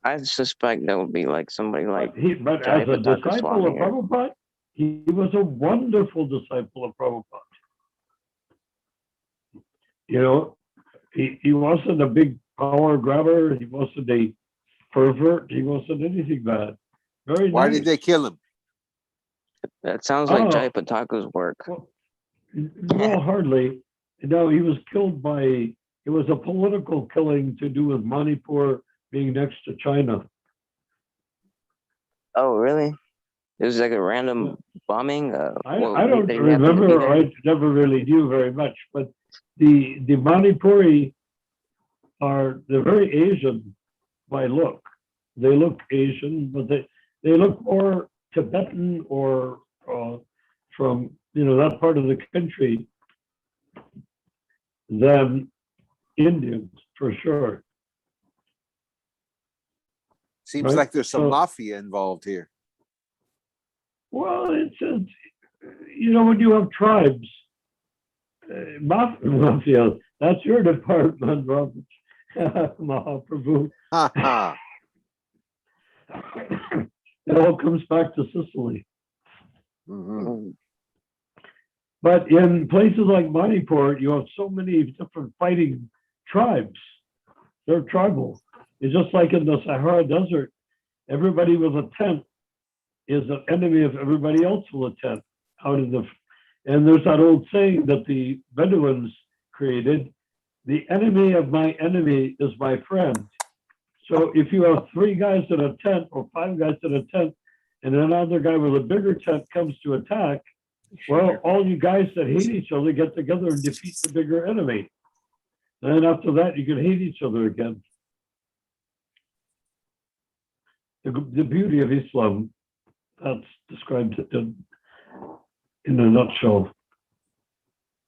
I suspect that would be like somebody like But as a Jayapataka disciple of Swami. Or, Prabhupada, he was a wonderful disciple of Prabhupada. You know, he wasn't a big power grabber. He wasn't a pervert. He wasn't anything bad. Very Why nice. did they kill him? that sounds like Oh, Jayapataka's work. well, well, hardly. No, he was killed by, it was a political killing to do with Manipur being next to China. Oh, really? It was like a Yeah. random bombing. I don't They happened to be remember, there. I never really knew very much, but the Manipuri they're very Asian by look. They look Asian, but they look more Tibetan or from that part of the country than Indians for sure, Seems right? like there's some So mafia involved here. well, it's when you have tribes, mafia. That's your department, Robert Mahaprabhu. Ha ha. It all comes back to Sicily. Mhm. Mm, But in places like Manipur, you have so many different fighting tribes. They're tribal. It's just like in the Sahara Desert, everybody with a tent is an enemy of everybody else with a tent. Out of the, and there's that old saying that the Bedouins created: "The enemy of my enemy is my friend." So if you have three guys in a tent or five guys in a tent, and another guy with a bigger tent comes to attack, well, all you guys that hate each other get together and defeat the bigger enemy. And then after that, you can hate each other again. The beauty of Islam, that's described in a nutshell.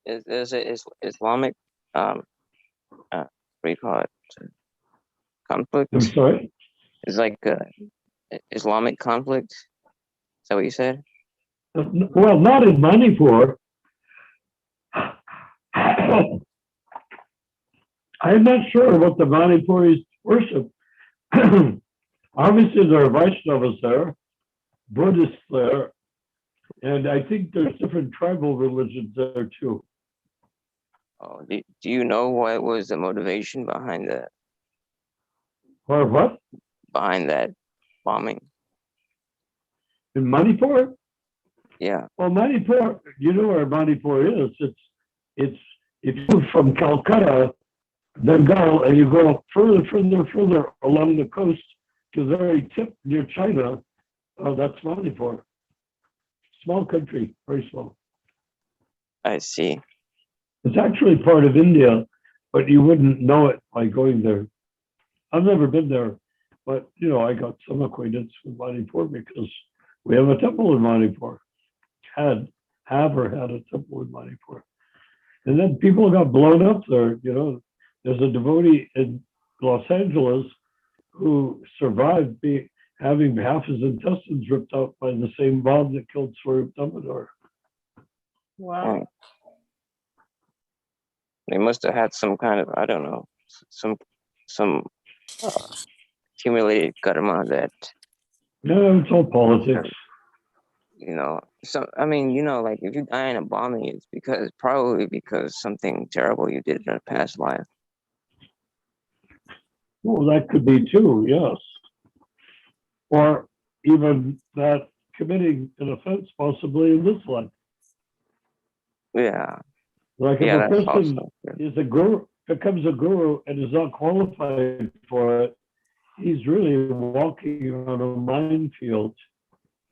is it Islamic um what do you call it? Conflict? I'm sorry? It's like Islamic conflict. Is that what you said? Well, not in Manipur. I'm not sure what the Manipuris worship. Obviously, there are Vaishnavas there, Buddhists there, and I think there's different tribal religions there too. Oh, do you know what was the motivation Or what? behind that bombing? In Manipur? Yeah. Well, Manipur, you know where Manipur is. It's if you go from Calcutta, Bengal, and you go further along the coast to the very tip near China, that's Manipur. Small country, very small. I see. It's actually part of India, but you wouldn't know it by going there. I've never been there, but I got some acquaintance with Manipur because we have a temple in Manipur. Had a temple in Manipur. And then people got blown up there. There's a devotee in Los Angeles who survived having half his intestines ripped out by the same bomb that killed Swarup Damodar. Wow. They must have had some kind of, I don't know, some uh, accumulated karma that, No, it's all politics. So I mean, like if you die in a bombing, it's probably because something terrible you did in a past life. Well, that could be too, yes. Or even that committing an offense possibly in this life. Yeah. Like if Yeah, a that's person also true. is a guru, becomes a guru and is not qualified for it, he's really walking on a minefield.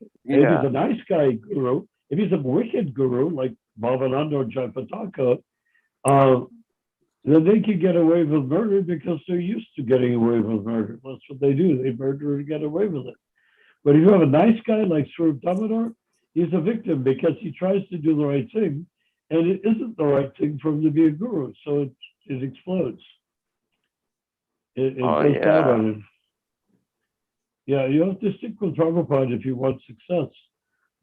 And if Yeah. he's a nice guy guru, if he's a wicked guru like Bhavananda or Jayapataka, then they can get away with murder because they're used to getting away with murder. That's what they do. They murder and get away with it. But if you have a nice guy like Swarup Damodar, he's a victim because he tries to do the right thing, and it isn't the right thing for him to be a guru. So it explodes. It goes down on him. Yeah, you have to stick with Prabhupada if you want success,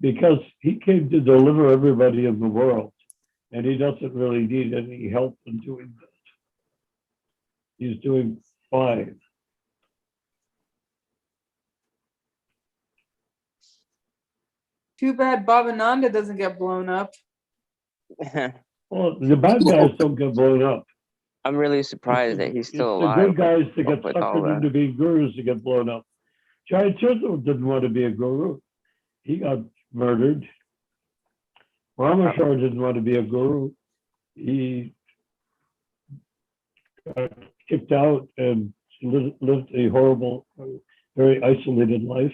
because he came to deliver everybody in the world, and he doesn't really need any help in doing that. He's doing fine. Too bad Bhavananda doesn't get blown up. Well, the bad guys don't get blown up. I'm really surprised that he's It's still the alive. good guys that get with all suckered into being gurus to get blown up. Chaitanya didn't want to be a guru. He got murdered. Rameshwar didn't want to be a guru. He got kicked out and lived a horrible, very isolated life.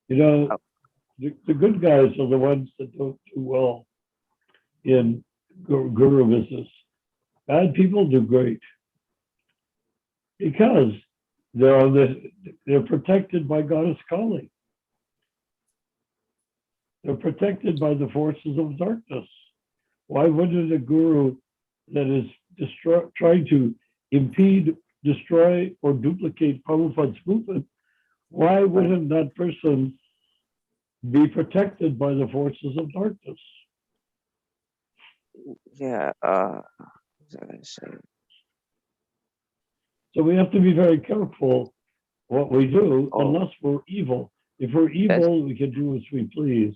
You know, the good guys are the ones that don't do well in guru business. Bad people do great because they're protected by Goddess Kali. They're protected by the forces of darkness. Why wouldn't a guru that is trying to impede, destroy, or duplicate Prabhupada's movement, why wouldn't that person be protected by the forces of darkness? Yeah, what was I gonna say? So we have to be very careful what we do, Oh. unless we're evil. If we're evil, we can do as we please.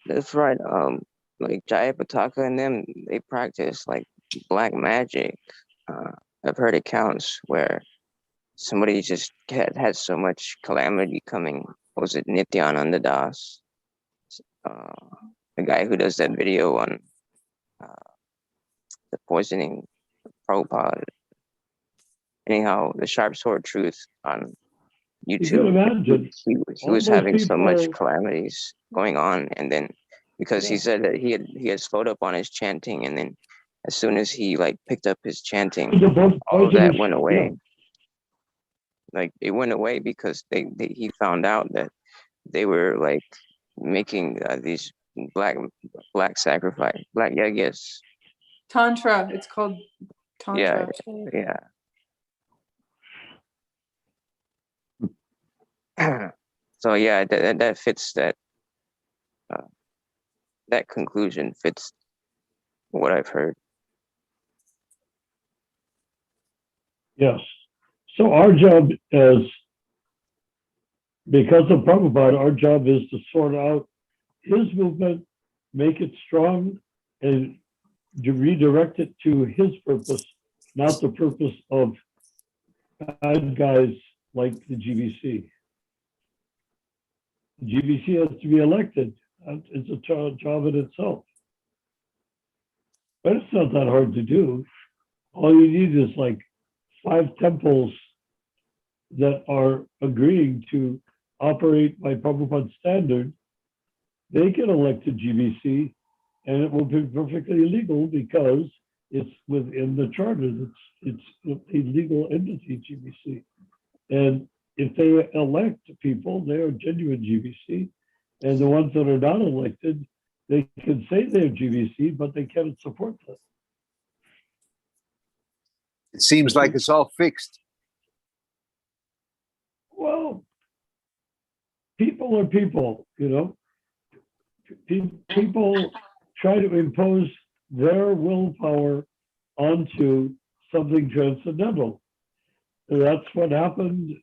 That's right. Like Jayapataka and them, they practice like black magic. I've heard accounts where somebody just had so much calamity coming. Was it Nityananda Das? The guy who does that video on the poisoning Prabhupada. Anyhow, the Sharp Sword Truth on You can YouTube. imagine. He all was those having so much people- calamities going on, and then because he Yeah. said that he had slowed up on his chanting, and then as soon as he like picked up his chanting, The all of that poisonous- went away. yeah. Like it went away because he found out that they were like making these black sacrifice, black yagyas. Tantra. It's called Tantra. Yeah. So yeah, that fits that that conclusion fits what I've heard. Yes. So our job is, because of Prabhupada, our job is to sort out his movement, make it strong, and to redirect it to his purpose, not the purpose of bad guys like the GBC. The GBC has to be elected. It's a job in itself. But it's not that hard to do. All you need is like 5 temples that are agreeing to operate by Prabhupada's standard. They get elected GBC, and it will be perfectly legal because it's within the charter. It's a legal entity, GBC. And if they elect people, they are genuine GBC. And the ones that are not elected, they can say they're GBC, but they can't support them. It seems like it's all fixed. Well, people are people, you know. People try to impose their willpower onto something transcendental. And that's what happened.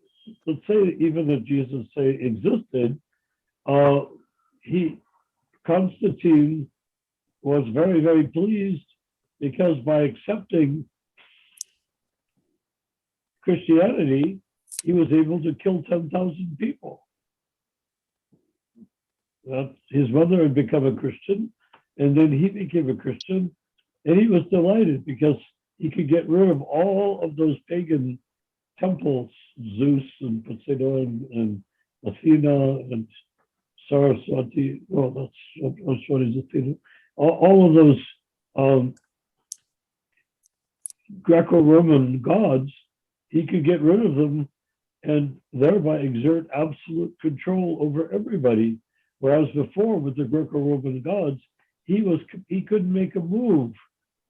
Let's say even if Jesus existed, Constantine was very, very pleased because by accepting Christianity, he was able to kill 10,000 people. His mother had become a Christian, and then he became a Christian, and he was delighted because he could get rid of all of those pagan temples, Zeus and Poseidon and Athena and Saraswati. Well, that's Saraswati's Athena. All of those Greco-Roman gods, he could get rid of them and thereby exert absolute control over everybody. Whereas before, with the Greco-Roman gods, he couldn't make a move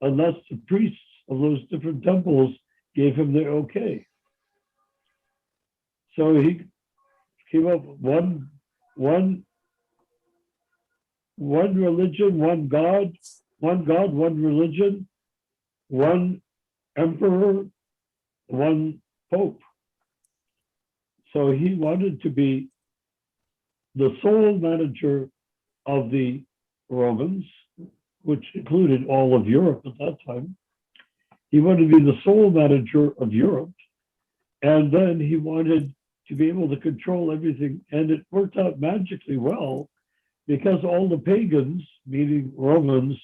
unless the priests of those different temples gave him their okay. So he came up with one religion, one God, one religion, one emperor, one pope. So he wanted to be the sole manager of the Romans, which included all of Europe at that time. He wanted to be the sole manager of Europe. And then he wanted to be able to control everything. And it worked out magically well because all the pagans, meaning Romans,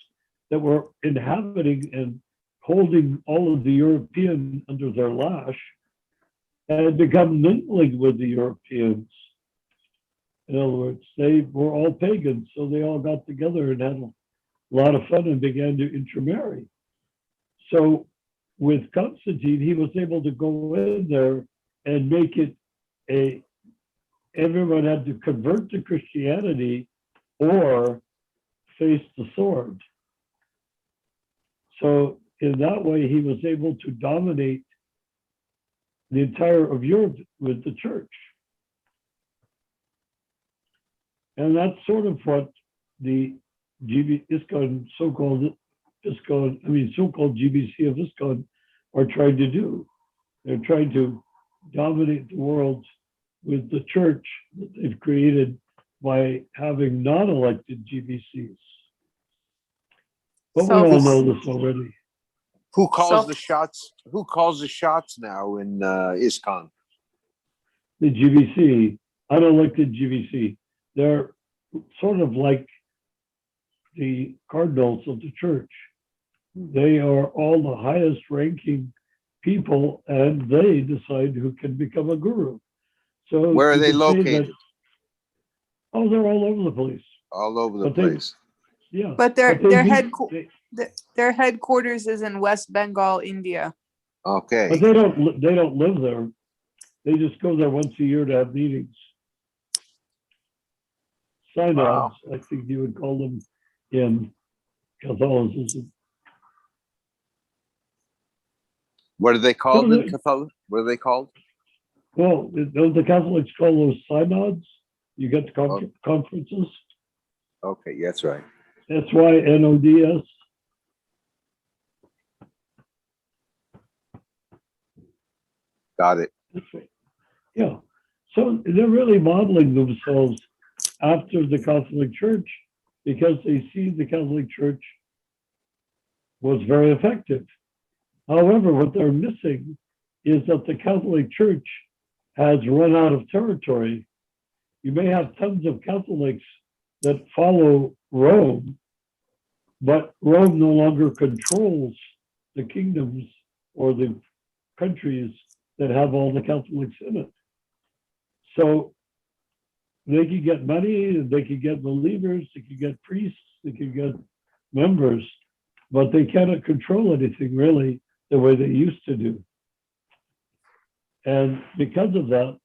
that were inhabiting and holding all of the European under their lash, had become mingling with the Europeans. In other words, they were all pagans, so they all got together and had a lot of fun and began to intermarry. So with Constantine, he was able to go in there and make it everyone had to convert to Christianity or face the sword. So in that way, he was able to dominate the entire of Europe with the church. And that's sort of what the ISKCON, so-called GBC of ISKCON are trying to do. They're trying to dominate the world with the church that they've created by having non-elected GBCs. But we all know this already. Who calls the shots? Who calls the shots now in ISKCON? The GBC, unelected GBC. They're sort of like the cardinals of the church. They are all the highest ranking people, and they decide who can become a guru. So where are they located? They're all over the place. All over the place. Yeah. But their headquarters is in West Bengal, India. Okay. But they don't live there. They just go there once a year to have meetings. Synods, wow. I think you would call them in Catholicism. What are they called in Catholic? What are they called? Well, the Catholics call those synods. You get the conferences. Okay, that's right. That's why NODS. Got it. That's right. Yeah. So they're really modeling themselves after the Catholic Church because they see the Catholic Church was very effective. However, what they're missing is that the Catholic Church has run out of territory. You may have tons of Catholics that follow Rome, but Rome no longer controls the kingdoms or the countries that have all the Catholics in it. So they can get money, they can get believers, they can get priests, they can get members, but they cannot control anything really the way they used to do. And because of that,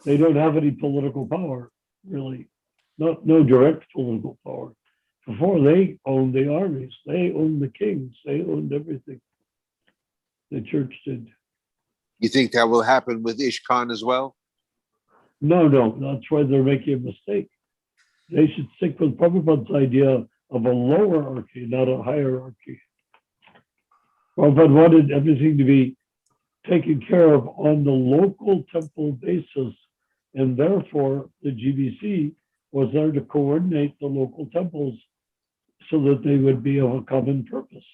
they don't have any political power, really. No direct political power. Before, they owned the armies, they owned the kings, they owned everything. The church did. You think that will happen with ISKCON as well? No, that's why they're making a mistake. They should stick with Prabhupada's idea of a lowerarchy, not a hierarchy. Prabhupada wanted everything to be taken care of on the local temple basis, and therefore the GBC was there to coordinate the local temples so that they would be of a common purpose.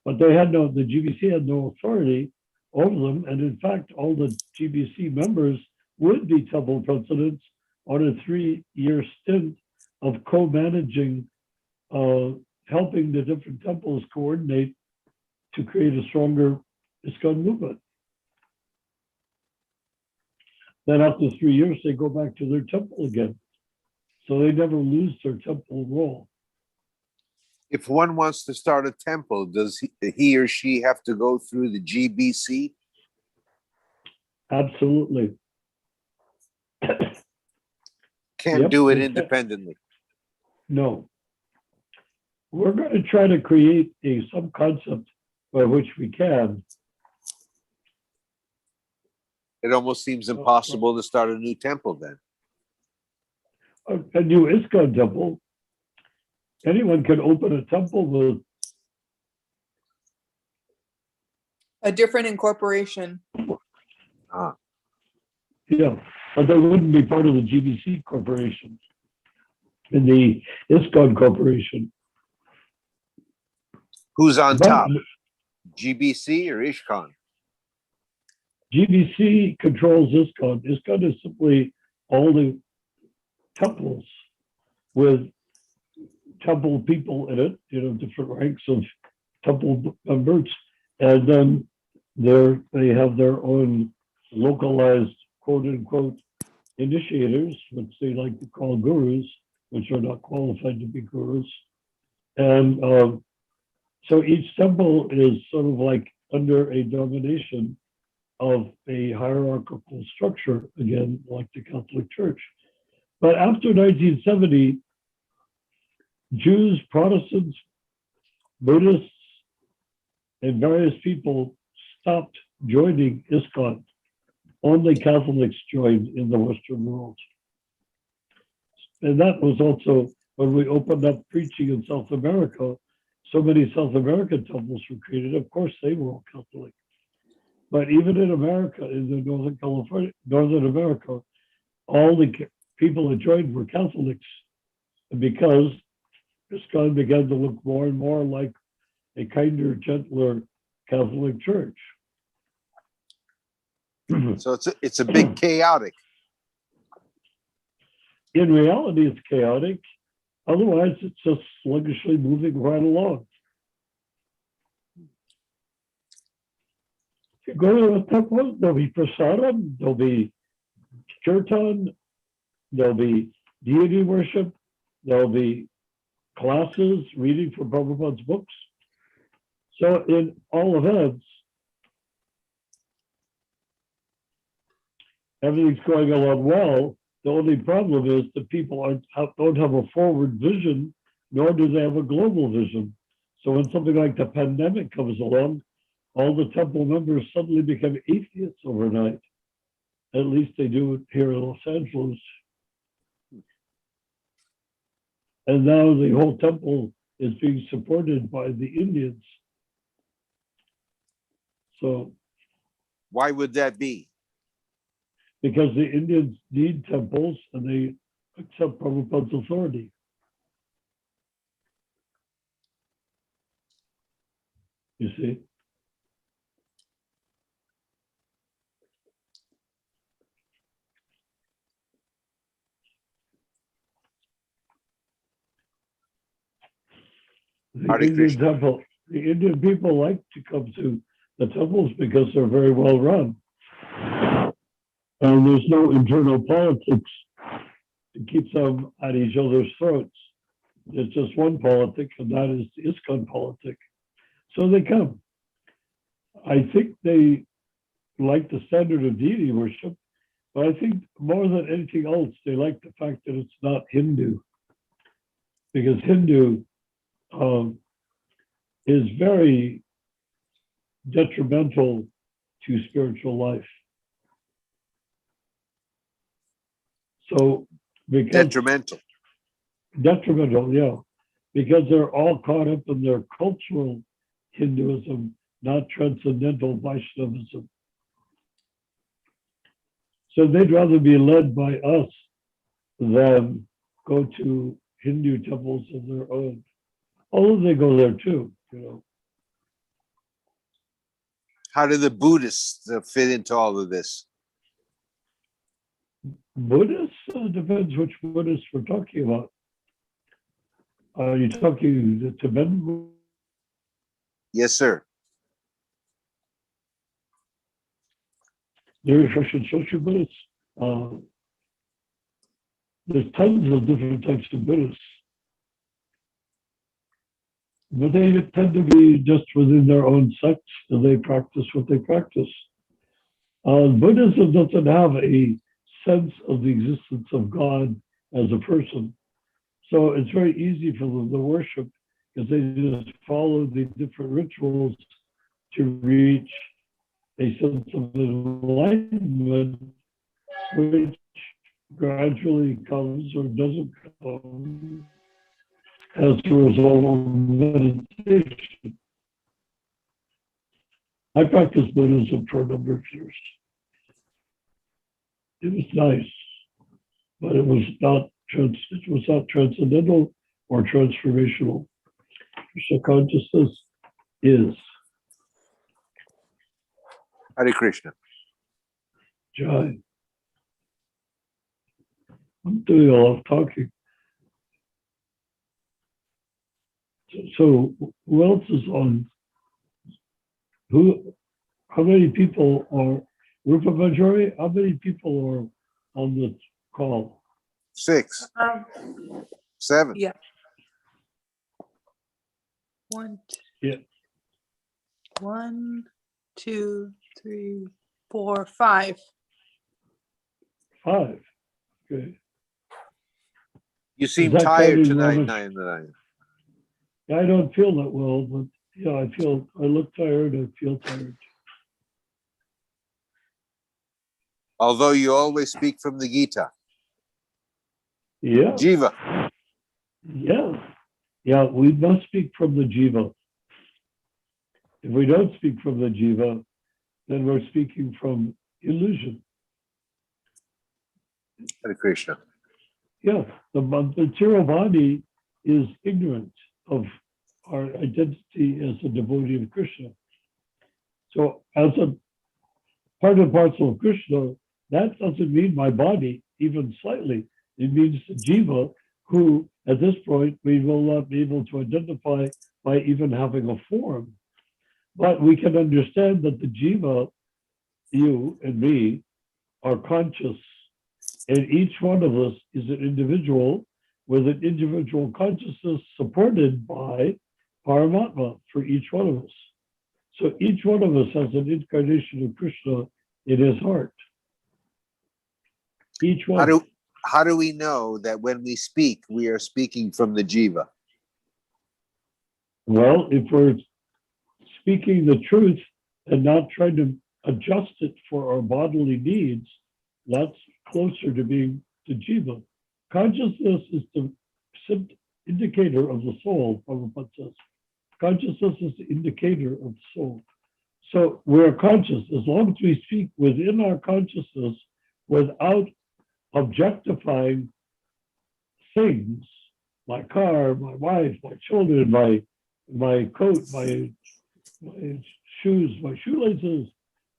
But the GBC had no authority over them, and in fact, all the GBC members would be temple presidents on a 3-year stint of co-managing, helping the different temples coordinate to create a stronger ISKCON movement. Then after 3 years, they go back to their temple again. So they never lose their temple role. If one wants to start a temple, does he or she have to go through the GBC? Absolutely. Can't do it independently. No. We're going to try to create some concept by which we can. It almost seems impossible to start a new temple then. A new ISKCON temple. Anyone can open a temple with a different incorporation. Yeah, but they wouldn't be part of the GBC corporation in the ISKCON corporation. Who's on But top? GBC or Ishkan? GBC controls ISKCON. ISKCON is simply all the temples with temple people in it, different ranks of temple members. And then they have their own localized, quote unquote, initiators, which they like to call gurus, which are not qualified to be gurus. And so each temple is sort of like under a domination of a hierarchical structure, again, like the Catholic Church. But after 1970, Jews, Protestants, Buddhists, and various people stopped joining ISKCON. Only Catholics joined in the Western world. And that was also when we opened up preaching in South America. So many South American temples were created. Of course, they were all Catholic. But even in America, in the Northern America, all the people that joined were Catholics, because ISKCON began to look more and more like a kinder, gentler Catholic Church. So it's a bit chaotic. In reality, it's chaotic. Otherwise, it's just sluggishly moving right along. If you go to a temple, there'll be prasadam, there'll be kirtan, there'll be deity worship, there'll be classes, reading from Prabhupada's books. So in all events, everything's going along well. The only problem is that people don't have a forward vision, nor do they have a global vision. So when something like the pandemic comes along, all the temple members suddenly become atheists overnight. At least they do it here in Los Angeles. And now the whole temple is being supported by the Indians. So, why would that be? Because the Indians need temples and they accept Prabhupada's authority. You see? The Indian people like to come to the temples because they're very well run. And there's no internal politics to keep them at each other's throats. There's just one politic, and that is the ISKCON politic. So they come. I think they like the standard of deity worship, but I think more than anything else, they like the fact that it's not Hindu. Because Hindu is very detrimental to spiritual life. So, because detrimental, yeah, because they're all caught up in their cultural Hinduism, not transcendental Vaishnavism. So they'd rather be led by us than go to Hindu temples of their own. Although they go there too, How do the Buddhists fit into all of this? Buddhists, depends which Buddhists we're talking about. Are you talking the Tibetan? Yes, sir. There's Russian social Buddhists. There's tons of different types of Buddhists. But they tend to be just within their own sects, and they practice what they practice. Buddhism doesn't have a sense of the existence of God as a person. So it's very easy for them to worship because they just follow the different rituals to reach a sense of enlightenment, which gradually comes or doesn't come as a result of meditation. I practiced Buddhism for a number of years. It was nice, but it was not transcendental or transformational. So consciousness is Hare Krishna. Jai. I'm doing a lot of talking. So who else is on? How many people are Rupa Majori? How many people are on the call? 6, 7. Yeah. One, Yeah. 1, 2, 3, 4, 5. 5. Okay. You seem that tired counting tonight, Ramesh? Nayanarayan. I don't feel that well, but yeah, I look tired. I feel tired. Although you always speak from the Gita. Yeah. Jiva. Yeah. Yeah. We must speak from the jiva. If we don't speak from the jiva, then we're speaking from illusion. Hare Krishna. Yeah. The material body is ignorant of our identity as a devotee of Krishna. So as a part and parcel of Krishna, that doesn't mean my body, even slightly. It means the jiva, who at this point we will not be able to identify by even having a form. But we can understand that the jiva, you and me, are conscious, and each one of us is an individual with an individual consciousness supported by Paramatma for each one of us. So each one of us has an incarnation of Krishna in his heart. Each one. How do we know that when we speak, we are speaking from the Jiva? Well, if we're speaking the truth and not trying to adjust it for our bodily needs, that's closer to being the jiva. Consciousness is the indicator of the soul, Prabhupada says. Consciousness is the indicator of the soul. So we're conscious. As long as we speak within our consciousness without objectifying things, my car, my wife, my children, my coat, my shoes, my shoelaces,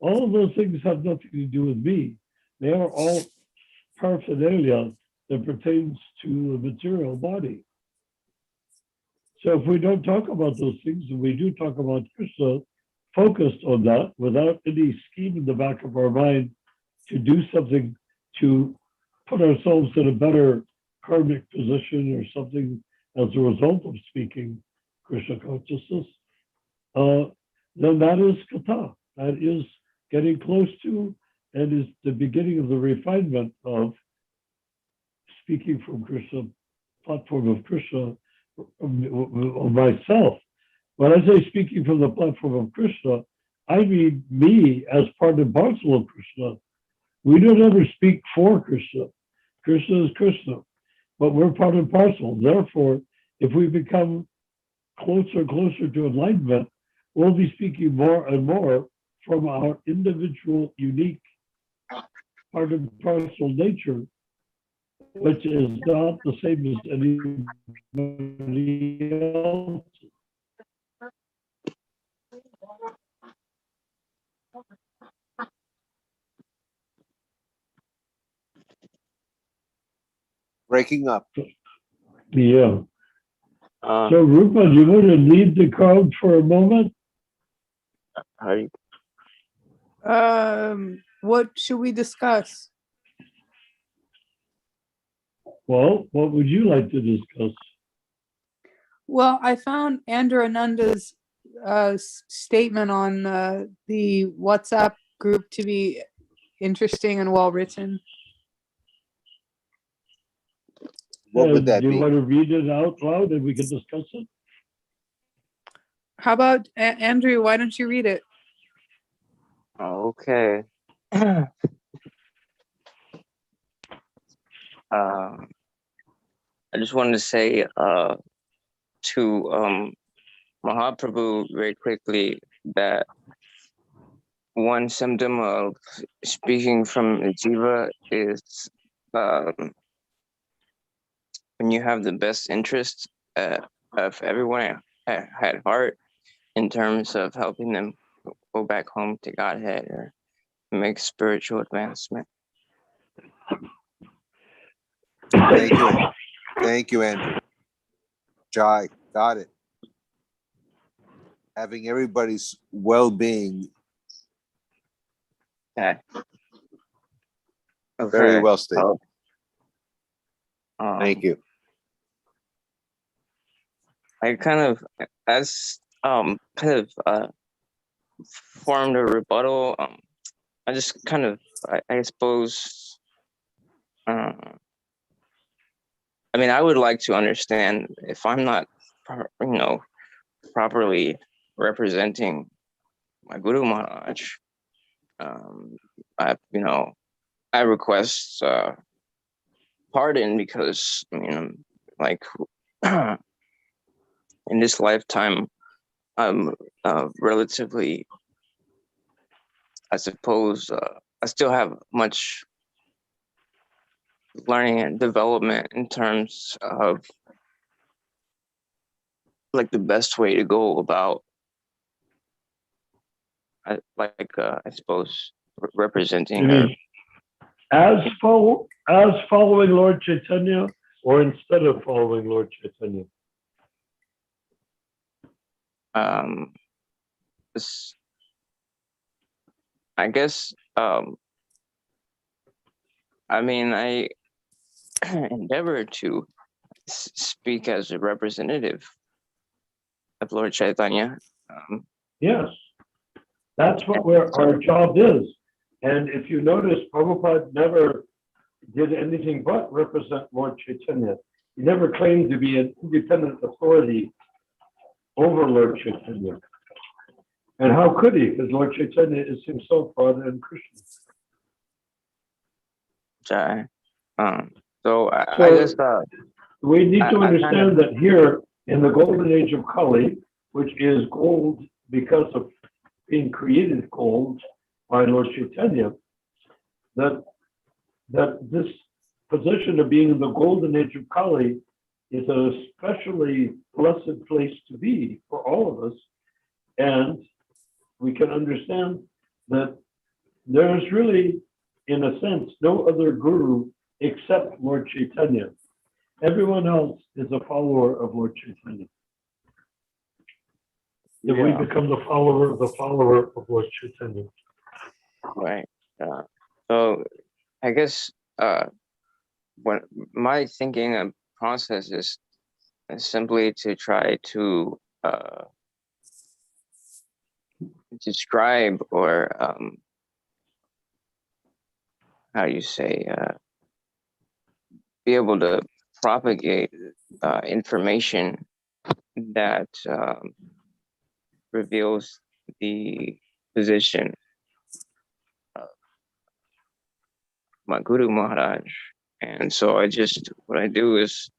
all of those things have nothing to do with me. They are all paraphernalia that pertains to the material body. So if we don't talk about those things, and we do talk about Krishna, focused on that without any scheme in the back of our mind to do something to put ourselves in a better karmic position or something as a result of speaking Krishna consciousness, then that is kata. That is getting close to and is the beginning of the refinement of speaking from Krishna, platform of Krishna, of myself. When I say speaking from the platform of Krishna, I mean me as part and parcel of Krishna. We don't ever speak for Krishna. Krishna is Krishna, but we're part and parcel. Therefore, if we become closer and closer to enlightenment, we'll be speaking more and more from our individual, unique part and parcel nature, which is not the same as anybody else. Breaking up. Yeah. So, Rupa, do you want to lead the crowd for a moment? How do you, What should we discuss? Well, what would you like to discuss? Well, I found Andrew Ananda's statement on the WhatsApp group to be interesting and well written. What would that do you be? want to read it out loud and we can discuss it? How about Andrew? Why don't you read it? okay. I just wanted to say to Mahaprabhu very quickly that one symptom of speaking from the jiva is um, when you have the best interests of everyone at heart in terms of helping them go back home to Godhead or make spiritual advancement. Thank you. Thank you, Andrew. Jai, got it. Having everybody's well-being. Okay. Okay. Very well stated. Thank you. I kind of, as formed a rebuttal. I just kind of, I suppose, I mean, I would like to understand if I'm not, properly representing my Guru Maharaj. I request pardon because like in this lifetime, I'm relatively, I suppose, I still have much learning and development in terms of like the best way to go about, I suppose, representing her. As following Lord Chaitanya, or instead of following Lord Chaitanya? I guess, I mean, I endeavor to speak as a representative of Lord Chaitanya. Yes, that's what our job is. And if you notice, Prabhupada never did anything but represent Lord Chaitanya. He never claimed to be an independent authority over Lord Chaitanya. And how could he? Because Lord Chaitanya is himself Radha and Krishna. So I guess we need to understand that here in the golden age of Kali, which is gold because of being created gold by Lord Chaitanya, that this position of being in the golden age of Kali is a especially blessed place to be for all of us. And we can understand that there is really, in a sense, no other guru except Lord Chaitanya. Everyone else is a follower of Lord Chaitanya. If we become the follower of Lord Chaitanya. Right. So I guess what my thinking and process is simply to try to describe or how you say, be able to propagate information that reveals the position of my Guru Maharaj. And so what I do is,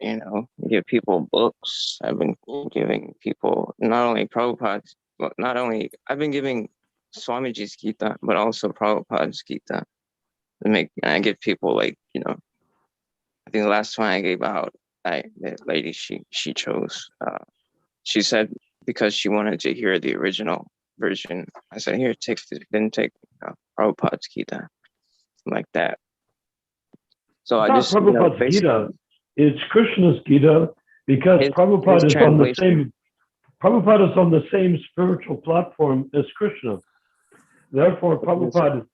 give people books. I've been giving people not only Prabhupada's, but I've been giving Swamiji's Gita, but also Prabhupada's Gita. I give people I think the last one I gave out, the lady, she chose, she said, because she wanted to hear the original version, I said, here, take Prabhupada's Gita, like that. So It's I not just, Prabhupada's Gita, it's Krishna's Gita, because Prabhupada is on the same spiritual platform as Krishna. Therefore, Prabhupada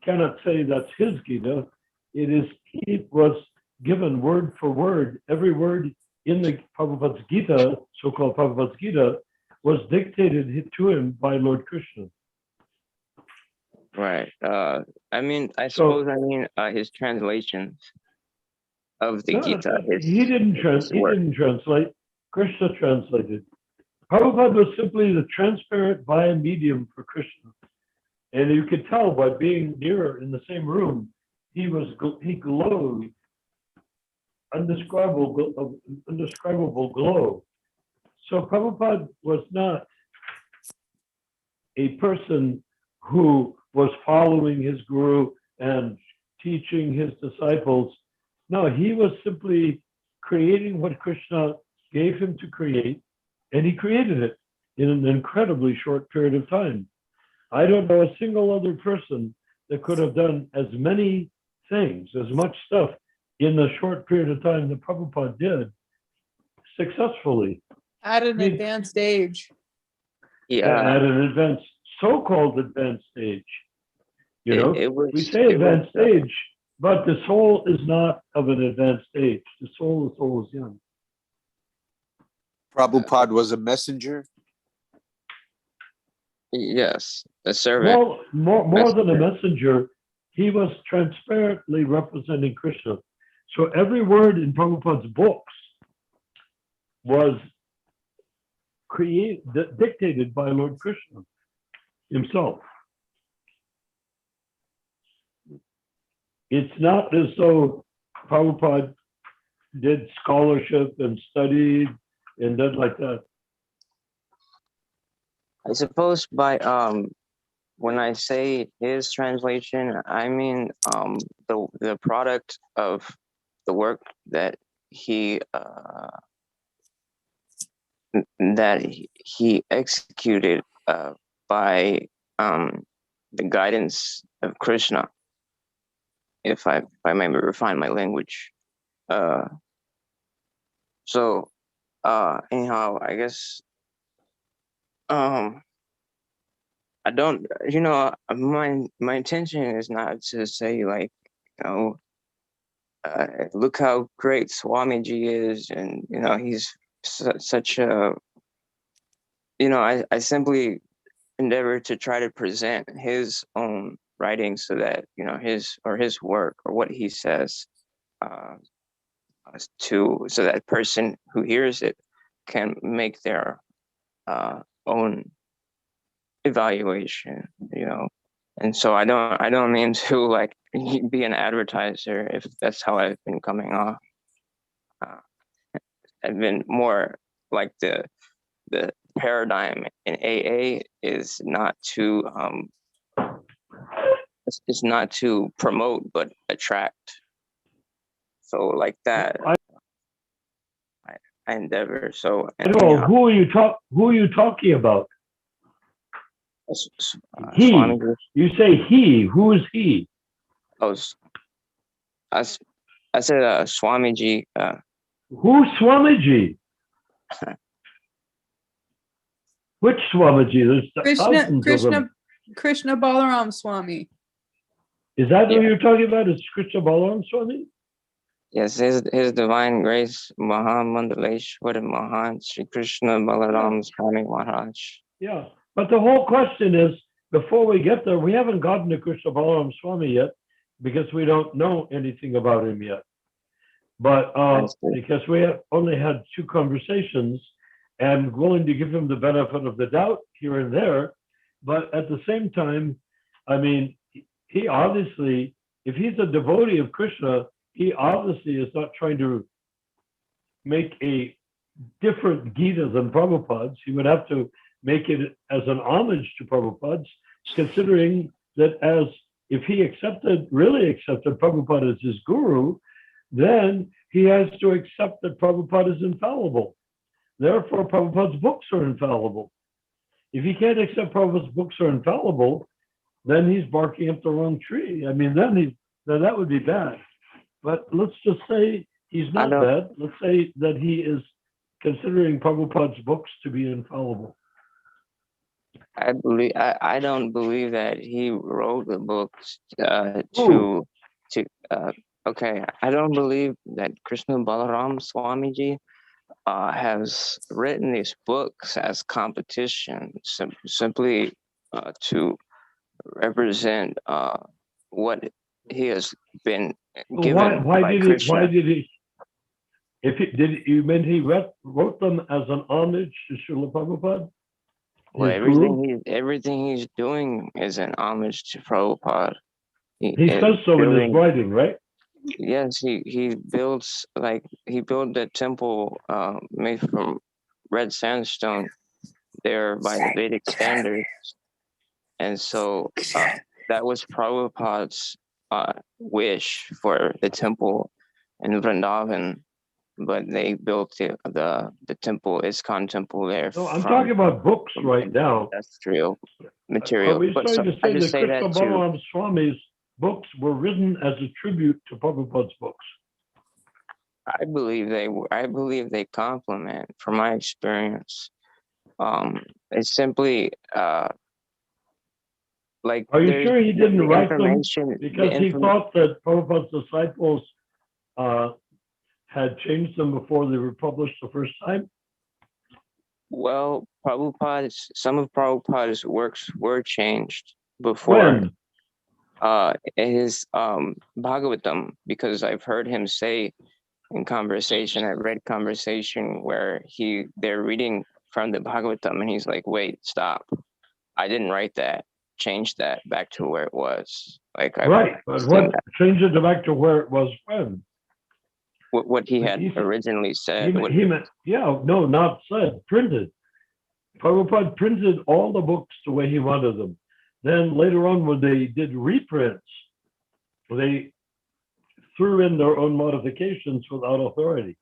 cannot say that's his Gita. It was given word for word. Every word in the Prabhupada's Gita, so-called Prabhupada's Gita, was dictated to him by Lord Krishna. Right. I suppose his translations of the Gita. He didn't translate. Krishna translated. Prabhupada was simply the transparent via medium for Krishna. And you could tell by being near in the same room, he glowed, indescribable glow. So Prabhupada was not a person who was following his guru and teaching his disciples. No, he was simply creating what Krishna gave him to create, and he created it in an incredibly short period of time. I don't know a single other person that could have done as many things, as much stuff in the short period of time that Prabhupada did successfully At an mean- advanced age. Yeah, at an advanced, so-called advanced stage. You know, it was. we say it was, advanced stage, but the soul is not of an advanced stage. The soul is young. Prabhupada was a messenger. Yes, a servant. Well, more than a messenger, he was transparently representing Krishna. So every word in Prabhupada's books was dictated by Lord Krishna himself. It's not as though Prabhupada did scholarship and studied and did like that. I suppose by when I say his translation, I mean the product of the work that he executed by the guidance of Krishna. If I may refine my language. So anyhow, I guess I don't, my intention is not to say like, look how great Swamiji is, and he's such a, I simply endeavor to try to present his own writing so that his work or what he says so that person who hears it can make their own evaluation, and so I don't mean to like be an advertiser if that's how I've been coming off. I've been more like the paradigm in AA is not to it's not to promote but attract. So like that, I endeavor. So Who are you talking about? He. Swamiji. You say he. Who is he? I said Swamiji. Who's Swamiji? Which Swamiji? There's thousands of them. Krishna Balaram Swami. Is that who Yeah. you're talking about? Is Krishna Balaram Swami? Yes, his divine grace, Mahamandaleshwara Mahan Sri Krishna Balaram Swami Maharaj. Yeah. But the whole question is, before we get there, we haven't gotten to Krishna Balaram Swami yet because we don't know anything about him yet. But because we have only had 2 conversations and willing to give him the benefit of the doubt here and there. But at the same time, I mean, he obviously, if he's a devotee of Krishna, he obviously is not trying to make a different Gita than Prabhupada's. He would have to make it as an homage to Prabhupada's, considering that if he really accepted Prabhupada as his guru, then he has to accept that Prabhupada is infallible. Therefore, Prabhupada's books are infallible. If he can't accept Prabhupada's books are infallible, then he's barking up the wrong tree. I mean, then that would be bad. But let's just say he's not bad. Let's say that he is considering Prabhupada's books to be infallible. I don't believe that he wrote the books okay. I don't believe that Krishna Balaram Swamiji has written these books as competition, simply to represent what he has been given by Krishna. Why did he? You meant he wrote them as an homage to Srila Prabhupada? Well, everything he's doing is an homage to Prabhupada. He says so in his writing, right? Yes, he built the temple made from red sandstone there by the Vedic standards. And so that was Prabhupada's wish for the temple in Vrindavan, but they built the temple, ISKCON temple there No, I'm from talking about books right now. industrial Are material. we But trying to I say just that say Krishna that to Balaram Swami's books were written as a tribute to Prabhupada's books? I believe they complement from my experience. It's simply like Are you there's sure he didn't the write them information because he thought that Prabhupada's disciples had changed them before they were published the first time? well, some of Prabhupada's works were changed before When? his Bhagavatam, because I've heard him say in conversation, I read conversation where they're reading from the Bhagavatam and he's like, wait, stop. I didn't write that. Change that back to where it was. Like Right, but what changed it back to where it was when? what he had originally said. Not said, printed. Prabhupada printed all the books the way he wanted them. Then later on, when they did reprints, they threw in their own modifications without authority.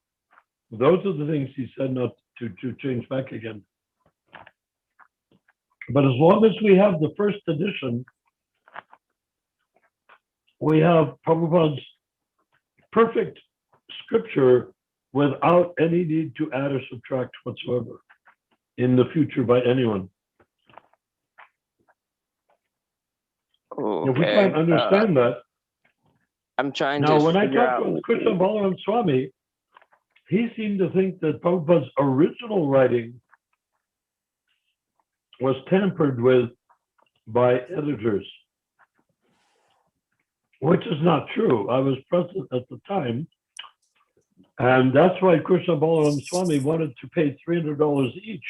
Those are the things he said not to change back again. But as long as we have the first edition, we have Prabhupada's perfect scripture without any need to add or subtract whatsoever in the future by anyone. Okay. If we can't understand that. I'm trying now, to when I figure talked out. with Krishna Balaram Swami, he seemed to think that Prabhupada's original writing was tampered with by editors, which is not true. I was present at the time, and that's why Krishna Balaram Swami wanted to pay $300 each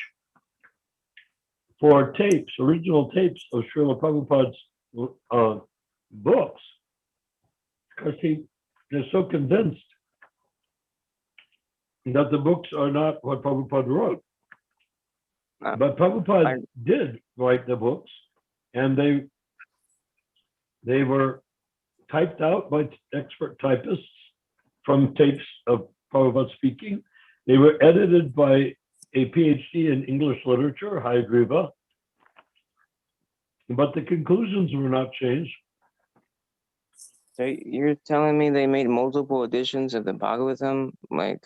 for tapes, original tapes of Srila Prabhupada's books, because they're so convinced that the books are not what Prabhupada wrote. But Prabhupada did write the books, and they were typed out by expert typists from tapes of Prabhupada speaking. They were edited by a PhD in English literature, Hayagriva, but the conclusions were not changed. So you're telling me they made multiple editions of the Bhagavatam? Like,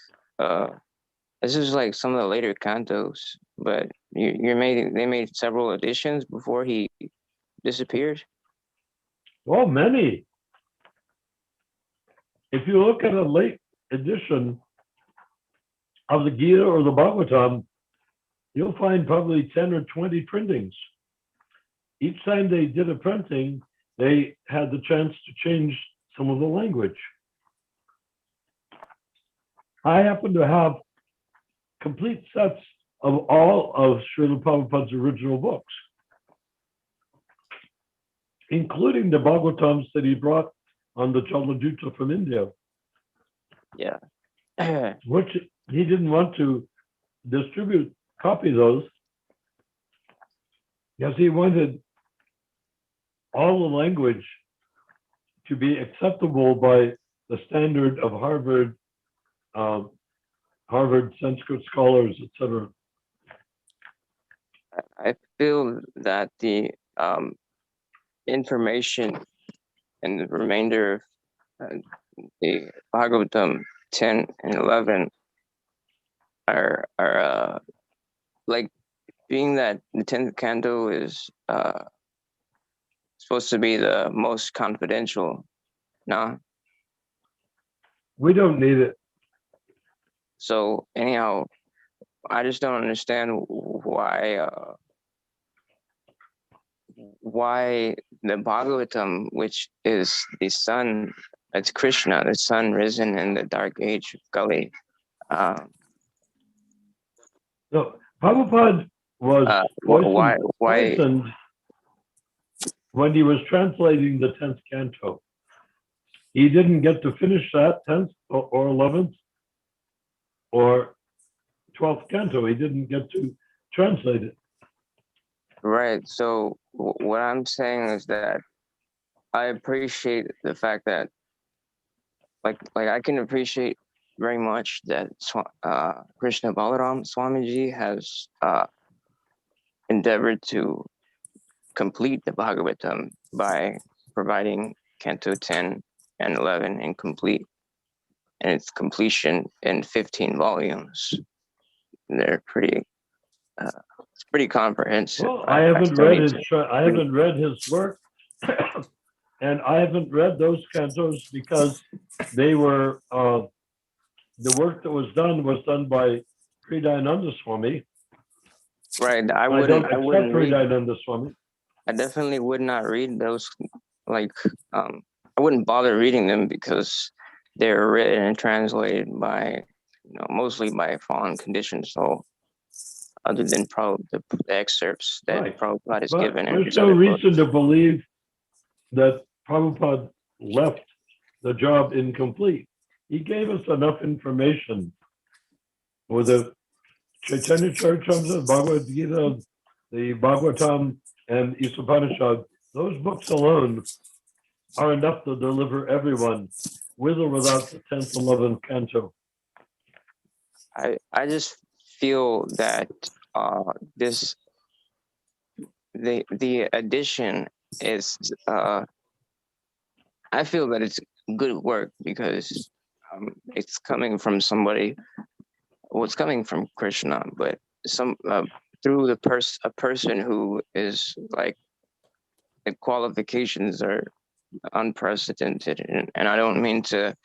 this is like some of the later cantos, but they made several editions before he disappeared? Oh, many. If you look at a late edition of the Gita or the Bhagavatam, you'll find probably 10 or 20 printings. Each time they did a printing, they had the chance to change some of the language. I happen to have complete sets of all of Srila Prabhupada's original books, including the Bhagavatams that he brought on the Jaladuta from India. Yeah. Which he didn't want to copy those, because he wanted all the language to be acceptable by the standard of Harvard Sanskrit scholars, etc. I feel that the information in the remainder of the Bhagavatam 10 and 11 are like, being that the 10th canto is supposed to be the most confidential. No? We don't need it. So anyhow, I just don't understand why the Bhagavatam, which is the sun, it's Krishna, the sun risen in the dark age of Kali. No, Prabhupada was poisoned when he was translating the 10th canto. He didn't get to finish that 10th or 11th or 12th canto. He didn't get to translate it. Right. So what I'm saying is that I appreciate the fact that like I can appreciate very much that Krishna Balaram Swamiji has endeavored to complete the Bhagavatam by providing Canto 10 and 11 incomplete, and its completion in 15 volumes. They're pretty, it's pretty comprehensive. Well, I haven't still read need his, to I haven't read his work. And I haven't read those cantos because they were, the work that was done by Sri Dayananda Swami. Right, I don't accept Sri Dayananda Swami. I definitely would not read those. Like, I wouldn't bother reading them because they're written and translated by, mostly by fallen conditions. So, other than the excerpts that Right. Prabhupada has But given in there's his no other reason books. to believe that Prabhupada left the job incomplete. He gave us enough information with the Chaitanya Charitamrita, Bhagavad Gita, the Bhagavatam, and Upanishad. Those books alone are enough to deliver everyone, with or without the 10th, 11th canto. I just feel that the addition is I feel that it's good work because it's coming from somebody. Well, it's coming from Krishna, but through a person who is like the qualifications are unprecedented, and I don't mean to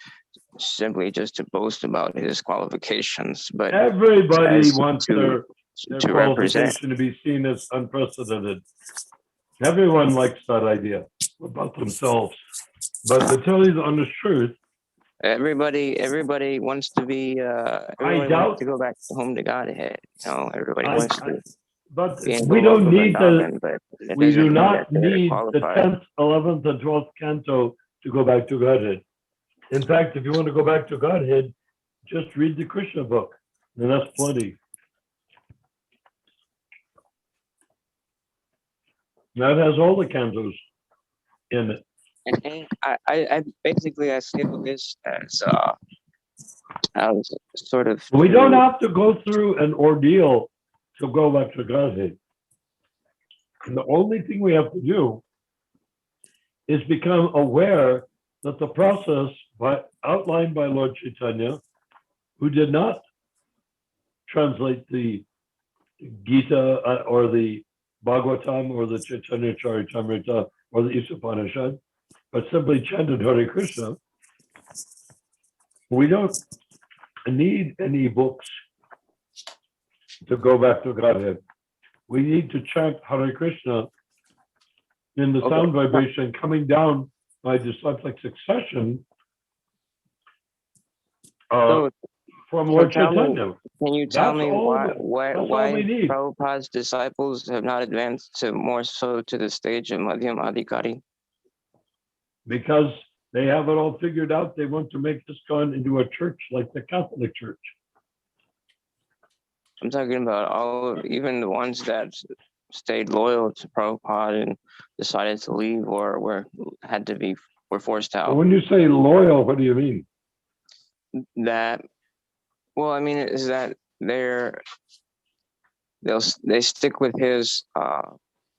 simply just to boast about his qualifications, but Everybody as wants to their to represent. qualification to be seen as unprecedented. Everyone likes that idea about themselves. But to tell you the honest truth, Everybody wants to be. Everybody wants to go back home to Godhead. Everybody wants to but be in the we love don't of need Vrindavan, but it we do doesn't mean that not they're need the qualified. 10th, 11th, and 12th canto to go back to Godhead. In fact, if you want to go back to Godhead, just read the Krishna book, and that's plenty. That has all the cantos in it. And I basically I see this as sort of. We don't have to go through an ordeal to go back to Godhead. And the only thing we have to do is become aware that the process outlined by Lord Chaitanya, who did not translate the Gita or the Bhagavatam or the Chaitanya Charitamrita or the Upanishad, but simply chanted Hare Krishna. We don't need any books to go back to Godhead. We need to chant Hare Krishna in the sound vibration coming down by disciplic succession from Lord Chaitanya. Can you tell me why Prabhupada's disciples have not advanced to more so to the stage of Madhyam Adhikari? Because they have it all figured out. They want to make ISKCON into a church like the Catholic Church. I'm talking about even the ones that stayed loyal to Prabhupada and decided to leave or were forced out. When you say loyal, what do you mean? Well, I mean is that they stick with his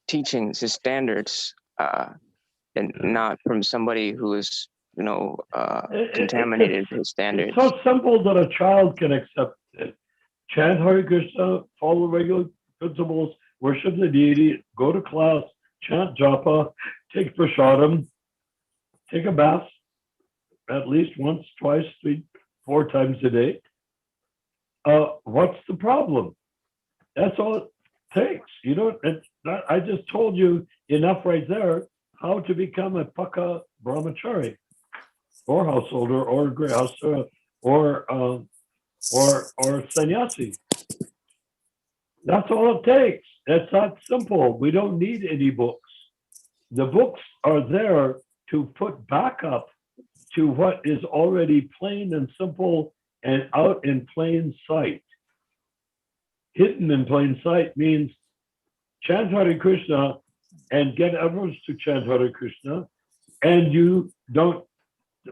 teachings, his standards, and not from somebody who is contaminated his standards. It's so simple that a child can accept it. Chant Hare Krishna, follow regular principles, worship the deity, go to class, chant japa, take prasadam, take a bath at least once, twice, 3, 4 times a day. What's the problem? That's all it takes. I just told you enough right there how to become a Paka brahmachari, or householder, or grihastha, or sannyasi. That's all it takes. It's that simple. We don't need any books. The books are there to put back up to what is already plain and simple and out in plain sight. Hidden in plain sight means chant Hare Krishna and get everyone to chant Hare Krishna, and you don't.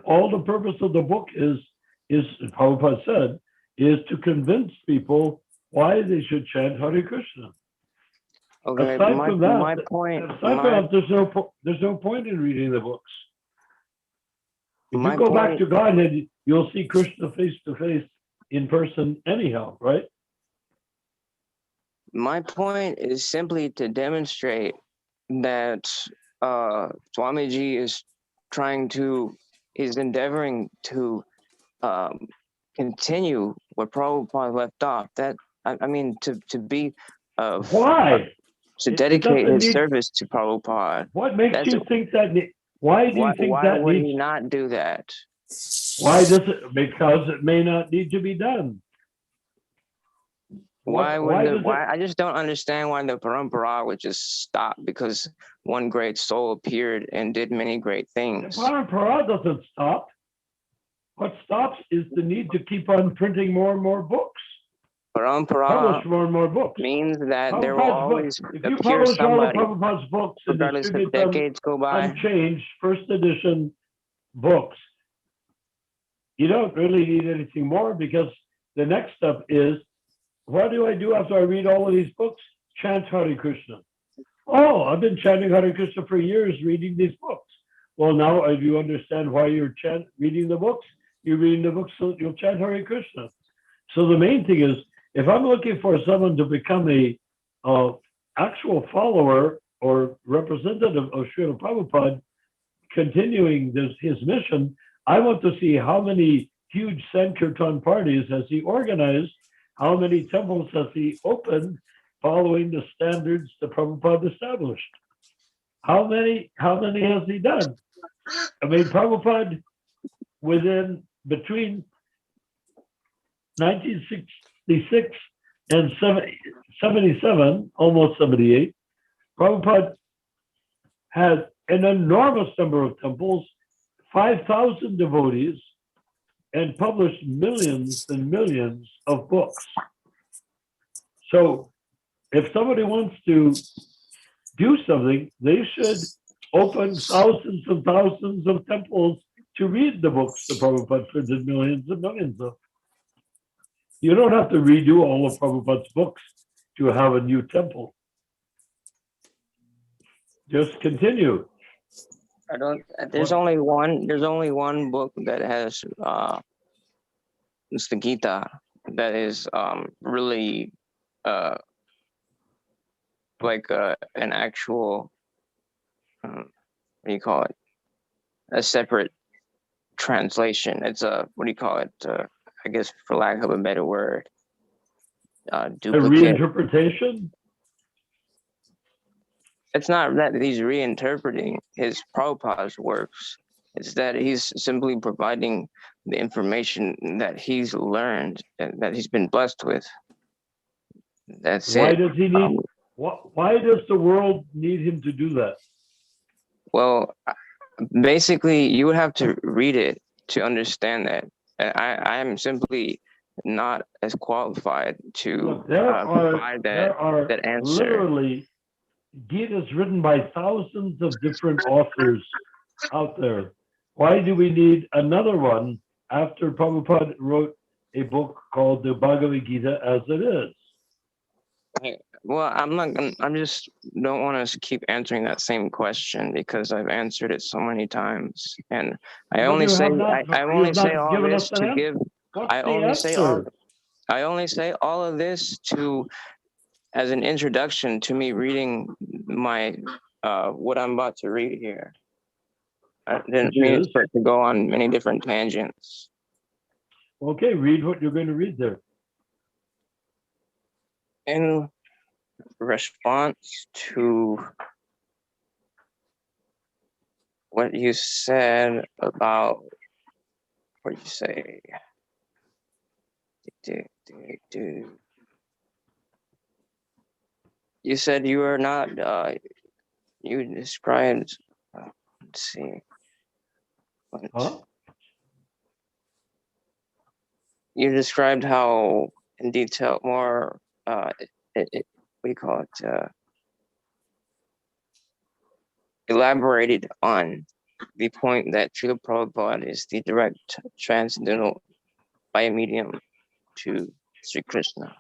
All the purpose of the book is Prabhupada said, is to convince people why they should chant Hare Krishna. Okay, Aside my from that, my point, aside from my that, there's no point in reading the books. If my you go back point, to Godhead, you'll see Krishna face to face in person anyhow, right? my point is simply to demonstrate that Swamiji is endeavoring to um, continue where Prabhupada left off. That I mean, to be of Why? to It dedicate doesn't his need. service to Prabhupada. What makes That's you think that? Why do you think why that would needs? he not do that? Why does it? Because it may not need to be done. Why would Why the does why? it? I just don't understand why the parampara would just stop because one great soul appeared and did many great The things. parampara doesn't stop. What stops is the need to keep on printing more and more books, Parampara publish more and more books. means that there will Prabhupada's always book. If you appear publish all of somebody, Prabhupada's books and regardless if distribute them decades go by. unchanged, first edition books, you don't really need anything more because the next step is, what do I do after I read all of these books? Chant Hare Krishna. Oh, I've been chanting Hare Krishna for years, reading these books. Well, now do you understand why you're reading the books? You're reading the books so you'll chant Hare Krishna. So the main thing is, if I'm looking for someone to become a actual follower or representative of Srila Prabhupada, continuing his mission, I want to see how many huge Sankirtan parties has he organized, how many temples has he opened following the standards that Prabhupada established. How many has he done? I mean, Prabhupada, between 1966 and 77, almost 78, Prabhupada had an enormous number of temples, 5,000 devotees, and published millions and millions of books. So if somebody wants to do something, they should open thousands and thousands of temples to read the books the Prabhupada printed millions and millions of. You don't have to redo all of Prabhupada's books to have a new temple. Just continue. I don't. There's only one. There's only one book that has it's the Gita that is really like an actual what do you call it? A separate translation. It's a what do you call it? I guess for lack of a better word, A duplicate. reinterpretation? It's not that he's reinterpreting his Prabhupada's works. It's that he's simply providing the information that he's learned and that he's been blessed with. That's Why it. does he need? Why does the world need him to do that? Well, basically, you would have to read it to understand that. I am simply not as qualified to Look, provide there are that answer. literally Gita's written by thousands of different authors out there. Why do we need another one after Prabhupada wrote a book called the Bhagavad Gita as it is? Well, I'm not gonna. I just don't want to keep answering that same question because I've answered it so many times, and I But only you say have not, I you only have say not all given this us an to answer. give. What's I the only say all. answer? I only say all of this to as an introduction to me reading my what I'm about to read here. I didn't Which mean is, for it to go on many different tangents. okay, read what you're going to read there. In response to what you said about what you say. You said you are not. You described. Let's see. Huh? You described how in detail more. What do you call it? elaborated on the point that Srila Prabhupada is the direct transcendental by a medium to Sri Krishna.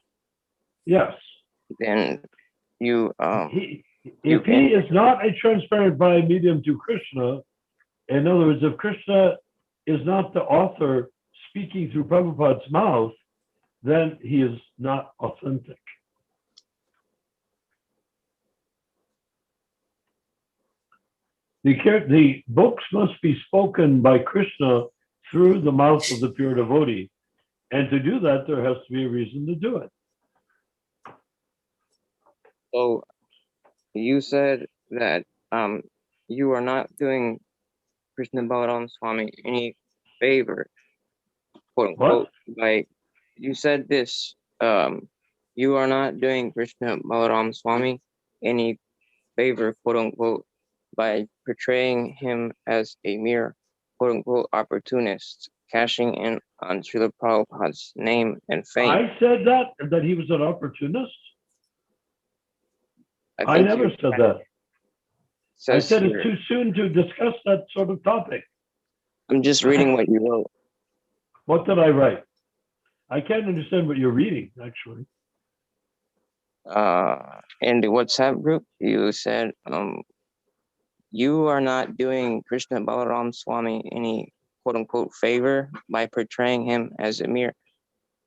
Yes. Then you If he is not a transparent by medium to Krishna, in other words, if Krishna is not the author speaking through Prabhupada's mouth, then he is not authentic. The books must be spoken by Krishna through the mouth of the pure devotee. And to do that, there has to be a reason to do it. So you said that you are not doing Krishna Balaram Swami any favor, quote unquote. Like you said this, you are not doing Krishna Balaram Swami any favor, quote unquote, by portraying him as a mere quote unquote opportunist, cashing in on Srila Prabhupada's name and fame. I said that he was an opportunist. I think never said that. I said here, it's too soon to discuss that sort of topic. I'm just reading what you wrote. What did I write? I can't understand what you're reading, actually. In the WhatsApp group, you said, you are not doing Krishna Balaram Swami any quote unquote favor by portraying him as a mere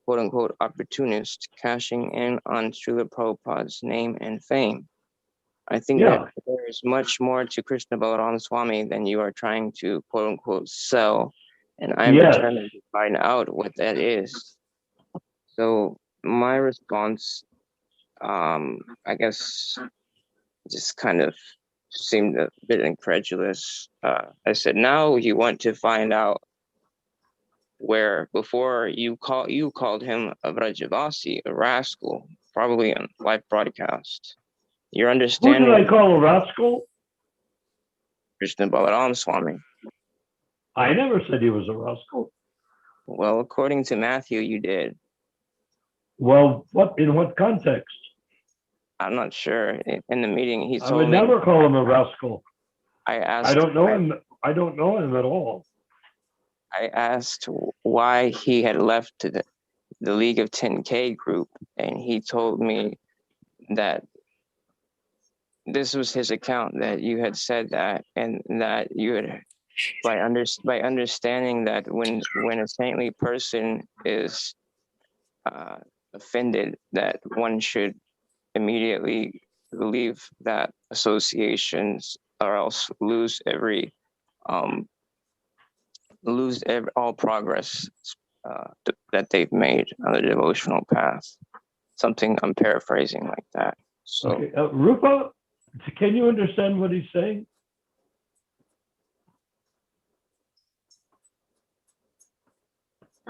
quote unquote opportunist, cashing in on Srila Prabhupada's name and fame. I think that there is much more to Krishna Balaram Swami than you are trying to quote unquote sell. And I'm determined to find out what that is. So my response, I guess, just kind of seemed a bit incredulous. I said, now you want to find out where before you called him a Vrajavasi, a rascal, probably on live broadcast. Your understanding. Who did I call a rascal? Krishna Balaram Swami. I never said he was a rascal. Well, according to Matthew, you did. Well, in what context? I'm not sure. In the meeting, he told me. I would never call him a rascal. I asked. I don't know him. I don't know him at all. I asked why he had left the League of 10K group, and he told me that this was his account, that you had said that, and that you had by understanding that when a saintly person is offended, that one should immediately leave that associations, or else lose all progress that they've made on the devotional path. Something I'm paraphrasing like that. So, okay. Rupa, can you understand what he's saying?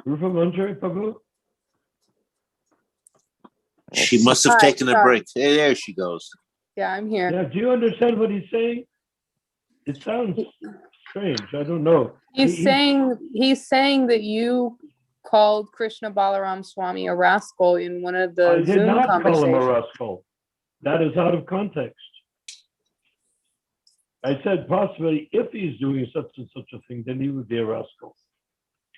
Rupa Manjari Prabhu? She must have taken a break. Hey, there she goes. Yeah, I'm here. Yeah, do you understand what he's saying? It sounds strange. I don't know. He's saying that you called Krishna Balaram Swami a rascal in one of the I did Zoom not conversations. call him a rascal. That is out of context. I said possibly if he's doing such and such a thing, then he would be a rascal.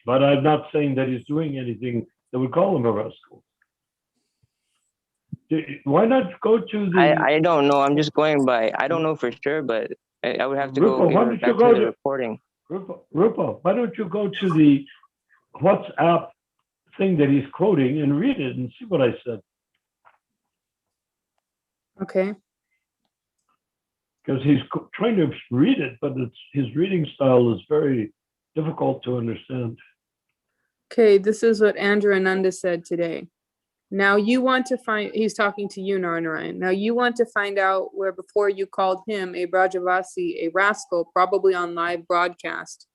But I'm not saying that he's doing anything that would call him a rascal. Why not go to the... I don't know. I'm just going by, I don't know for sure, but I would have to go back to the recording. Rupa, why don't you go to the WhatsApp thing that he's quoting and read it and see what I said? Okay. Because he's trying to read it, but his reading style is very difficult to understand. Okay, this is what Andrew Ananda said today. Now you want to find, he's talking to you, Narayana. Now you want to find out where before you called him a Brajavasi, a rascal, probably on live broadcast.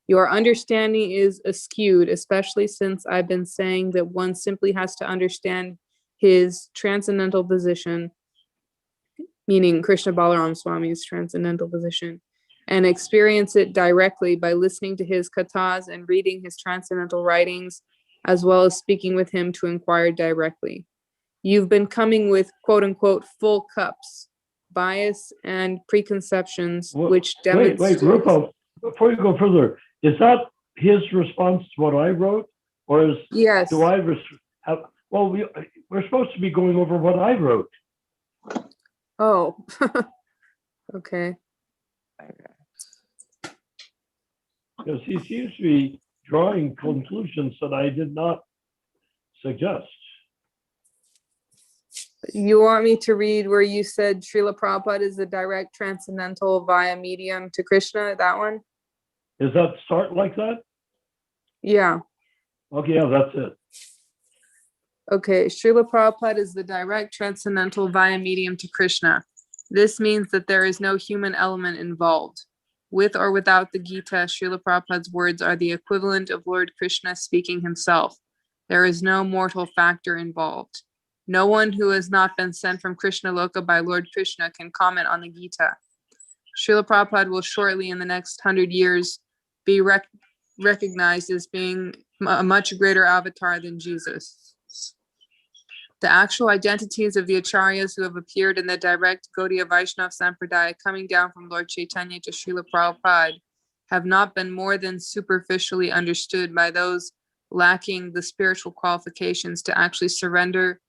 Your understanding is askewed, especially since I've been saying that one simply has to understand his transcendental position, meaning Krishna Balaram Swami's transcendental position, and experience it directly by listening to his kathas and reading his transcendental writings, as well as speaking with him to inquire directly. You've been coming with quote unquote full cups bias and preconceptions Well, which Wait, demonstrate. Rupal, before you go further, is that his response to what I wrote? Or Yes. do I have, well, we're supposed to be going over what I wrote. Oh, okay. Because he seems to be drawing conclusions that I did not suggest. You want me to read where you said Srila Prabhupada is the direct transcendental via medium to Krishna, that one? Does that start like that? Yeah. Okay, yeah, that's it. Okay, Srila Prabhupada is the direct transcendental via medium to Krishna. This means that there is no human element involved. With or without the Gita, Srila Prabhupada's words are the equivalent of Lord Krishna speaking himself. There is no mortal factor involved. No one who has not been sent from Krishna Loka by Lord Krishna can comment on the Gita. Srila Prabhupada will shortly, in the next 100 years, be recognized as being a much greater avatar than Jesus. The actual identities of the acharyas who have appeared in the direct Gaudiya Vaishnava Sampradaya coming down from Lord Chaitanya to Srila Prabhupada have not been more than superficially understood by those lacking the spiritual qualifications to actually surrender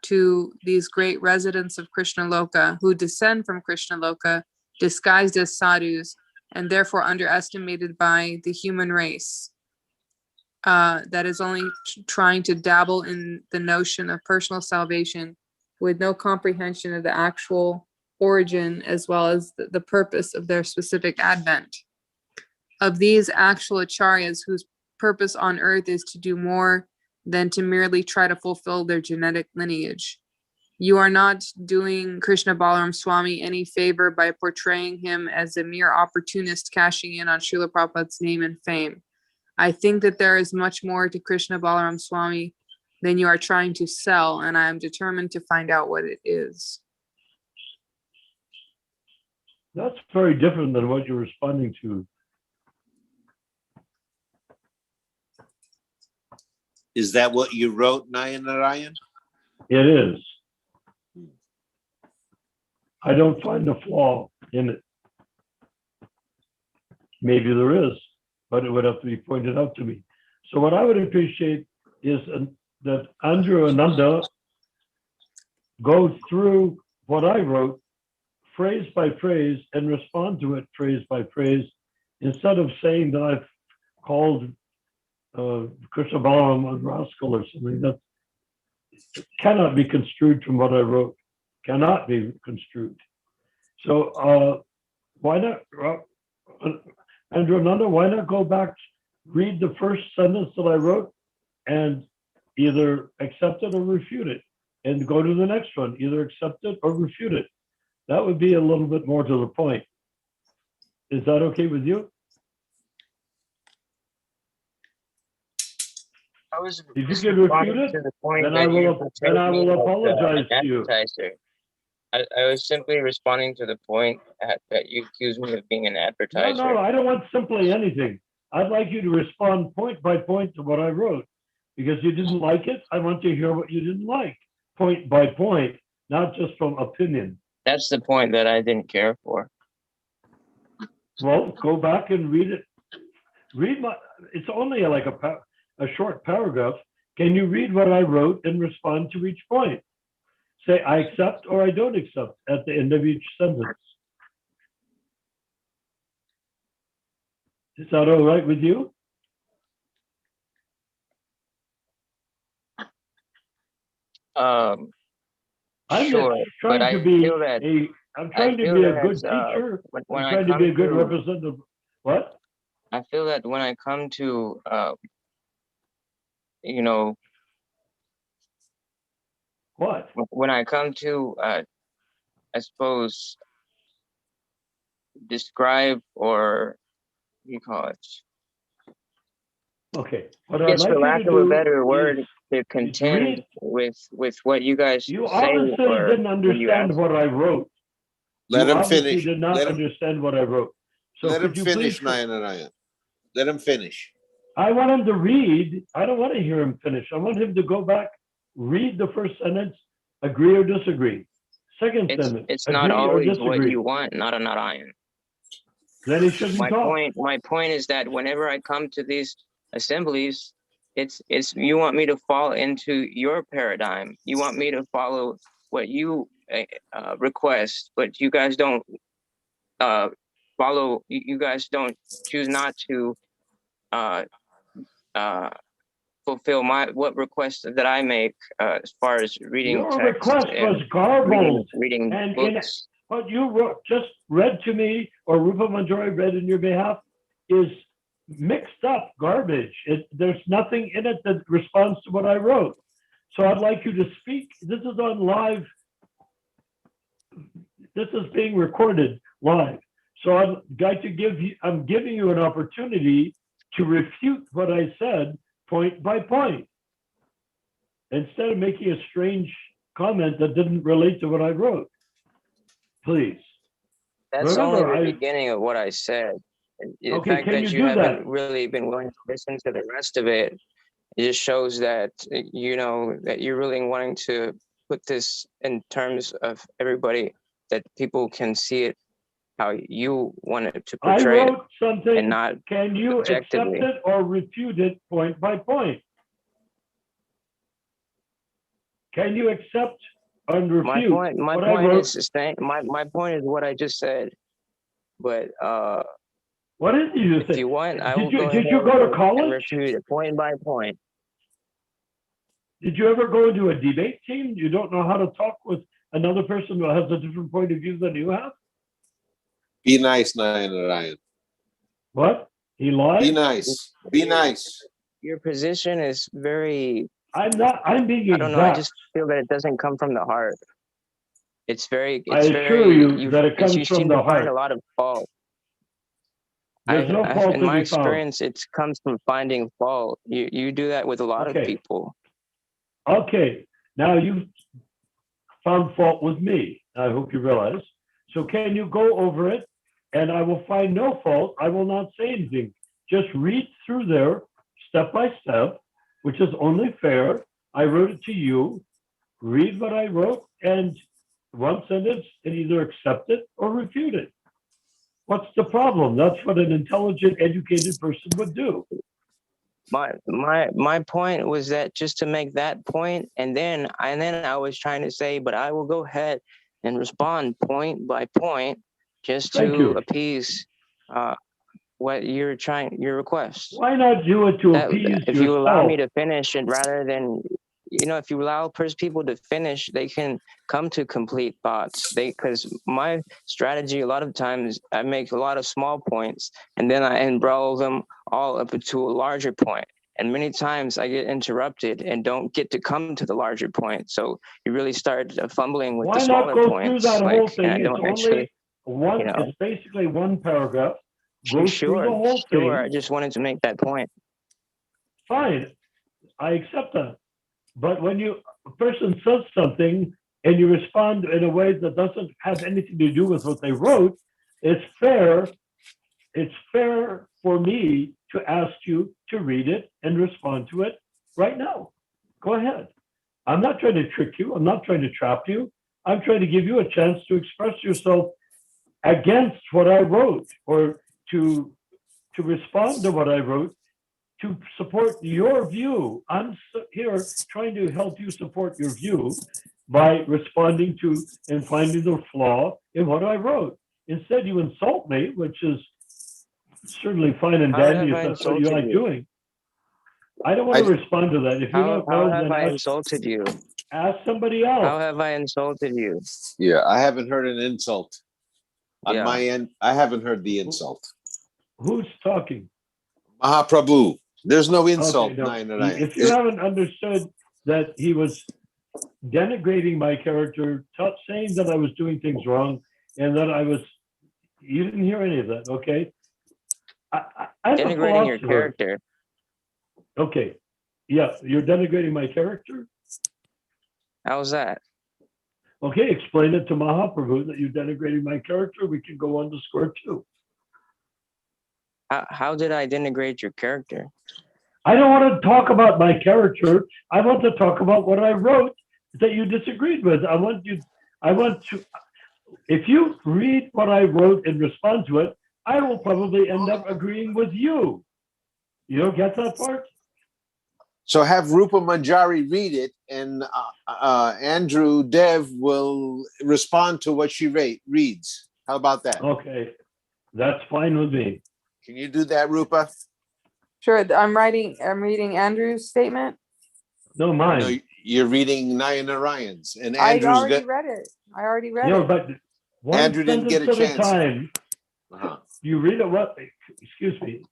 to these great residents of Krishna Loka who descend from Krishna Loka disguised as sadhus and therefore underestimated by the human race. That is only trying to dabble in the notion of personal salvation with no comprehension of the actual origin as well as the purpose of their specific advent. Of these actual acharyas whose purpose on earth is to do more than to merely try to fulfill their genetic lineage. You are not doing Krishna Balaram Swami any favor by portraying him as a mere opportunist cashing in on Srila Prabhupada's name and fame. I think that there is much more to Krishna Balaram Swami than you are trying to sell, and I am determined to find out what it is. That's very different than what you're responding to. Is that what you wrote, Nayanarayan? It is. I don't find a flaw in it. Maybe there is, but it would have to be pointed out to me. So what I would appreciate is that Andrew Ananda go through what I wrote phrase by phrase and respond to it phrase by phrase, instead of saying that I've called Krishna Balaram a rascal or something. That cannot be construed from what I wrote. Cannot be construed. So why not, Andrew Ananda, why not go back, read the first sentence that I wrote and either accept it or refute it, and go to the next one, either accept it or refute it. That would be a little bit more to the point. Is that okay with you? I was If you just can refute responding it, to the point then that I you will portrayed me like, apologize an to you. advertiser. I was simply responding to the point that you accused me of being an advertiser. No, I don't want simply anything. I'd like you to respond point by point to what I wrote. Because you didn't like it, I want to hear what you didn't like, point by point, not just from opinion. That's the point that I didn't care for. Well, go back and read it. Read my, it's only like a short paragraph. Can you read what I wrote and respond to each point? Say, I accept or I don't accept at the end of each sentence. Is that all right with you? I'm Sure, but I feel that I'm trying to be a good teacher. When I'm trying to be a good representative. What? I feel that when I come to, you know, what? When I come to, I suppose, describe or you call it. Okay. What I guess, for lack of a better word, to contend with what you guys say. You obviously didn't understand what I wrote. Let him finish. Did not understand what I wrote. So let him finish, Nayanarayan. Let him finish. I want him to read. I don't want to hear him finish. I want him to go back, read the first sentence, agree or disagree. Second sentence. It's not Agree or always what disagree. you want, not a not iron. Then he shouldn't talk. My point is that whenever I come to these assemblies, it's you want me to fall into your paradigm. You want me to follow what you request, but you guys don't follow. You guys don't choose not to fulfill what requests that I make as far as reading Your text request and was garbled. reading And books. what you just read to me, or Rupa Manjari read in your behalf, is mixed up garbage. There's nothing in it that responds to what I wrote. So I'd like you to speak. This is on live. This is being recorded live. So I'd like to I'm giving you an opportunity to refute what I said point by point, instead of making a strange comment that didn't relate to what I wrote. Please. That's Remember, only the beginning of what I said. The Okay, fact can that you you do haven't that? really been willing to listen to the rest of it, it just shows that that you're really wanting to put this in terms of everybody, that people can see it how you want it to I portray it, wrote something. and not Can you accept objectively. it or refute it point by point? Can you accept and refute My what I point wrote? is the same. My point is what I just said. But What is it you if say? you want, I will go Did ahead you go to and college? refute it point by point. Did you ever go into a debate team? You don't know how to talk with another person who has a different point of view than you have? Be nice, Narayan. What? He lied? Be nice. Be nice. Your position is very, I'm not. I'm being I don't know, I just feel that it doesn't come from the heart. It's very, I assure you that it comes you from seem the to find heart. a lot of fault. There's no fault In to my be found. experience, it comes from finding fault. You do that with a lot of Okay. people. Okay, now you've found fault with me. I hope you realize. So can you go over it? And I will find no fault. I will not say anything. Just read through there step by step, which is only fair. I wrote it to you. Read what I wrote, and one sentence, and either accept it or refute it. What's the problem? That's what an intelligent, educated person would do. My point was that just to make that point, and then I was trying to say, but I will go ahead and respond point by point, just to appease what your request. Why not do it to appease if yourself? you allow me to finish it, rather than, if you allow people to finish, they can come to complete thoughts. Because my strategy, a lot of times, I make a lot of small points, and then I embroil them all up to a larger point. And many times I get interrupted and don't get to come to the larger point. So you really start fumbling with the smaller points. Why not go through that whole thing? And I don't actually, it's basically one paragraph. Go sure, through the whole thing. I just wanted to make that point. Fine, I accept that. But when a person says something and you respond in a way that doesn't have anything to do with what they wrote, it's fair for me to ask you to read it and respond to it right now. Go ahead. I'm not trying to trick you. I'm not trying to trap you. I'm trying to give you a chance to express yourself against what I wrote, or to respond to what I wrote, to support your view. I'm here trying to help you support your view by responding to and finding the flaw in what I wrote. Instead, you insult me, which is certainly fine and dandy if that's what you like doing. I don't want to respond to that. If you don't know, how have I then insulted you? ask somebody else. How have I insulted you? Yeah, I haven't heard an insult. On Yeah. my end, I haven't heard the insult. Who's talking? Mahaprabhu, there's no insult. Okay, no. If you haven't understood that he was denigrating my character, saying that I was doing things wrong, and that you didn't hear any of that, okay? I'm denigrating your character. Okay, yeah, you're denigrating my character? How's that? Okay, explain it to Mahaprabhu that you're denigrating my character. We can go on to square two. How did I denigrate your character? I don't want to talk about my character. I want to talk about what I wrote that you disagreed with. I want I want to, if you read what I wrote and respond to it, I will probably end up agreeing with you. You don't get that part? So have Rupa Manjari read it, and Andrew Dev will respond to what she reads. How about that? Okay, that's fine with me. Can you do that, Rupa? Sure, I'm reading Andrew's statement. No, No, mine. you're reading Nayanarayan's, and I Andrew's already got. read it. I already read No, it. but one Andrew didn't get a sentence at a chance. time. Uh-huh. You read it excuse me.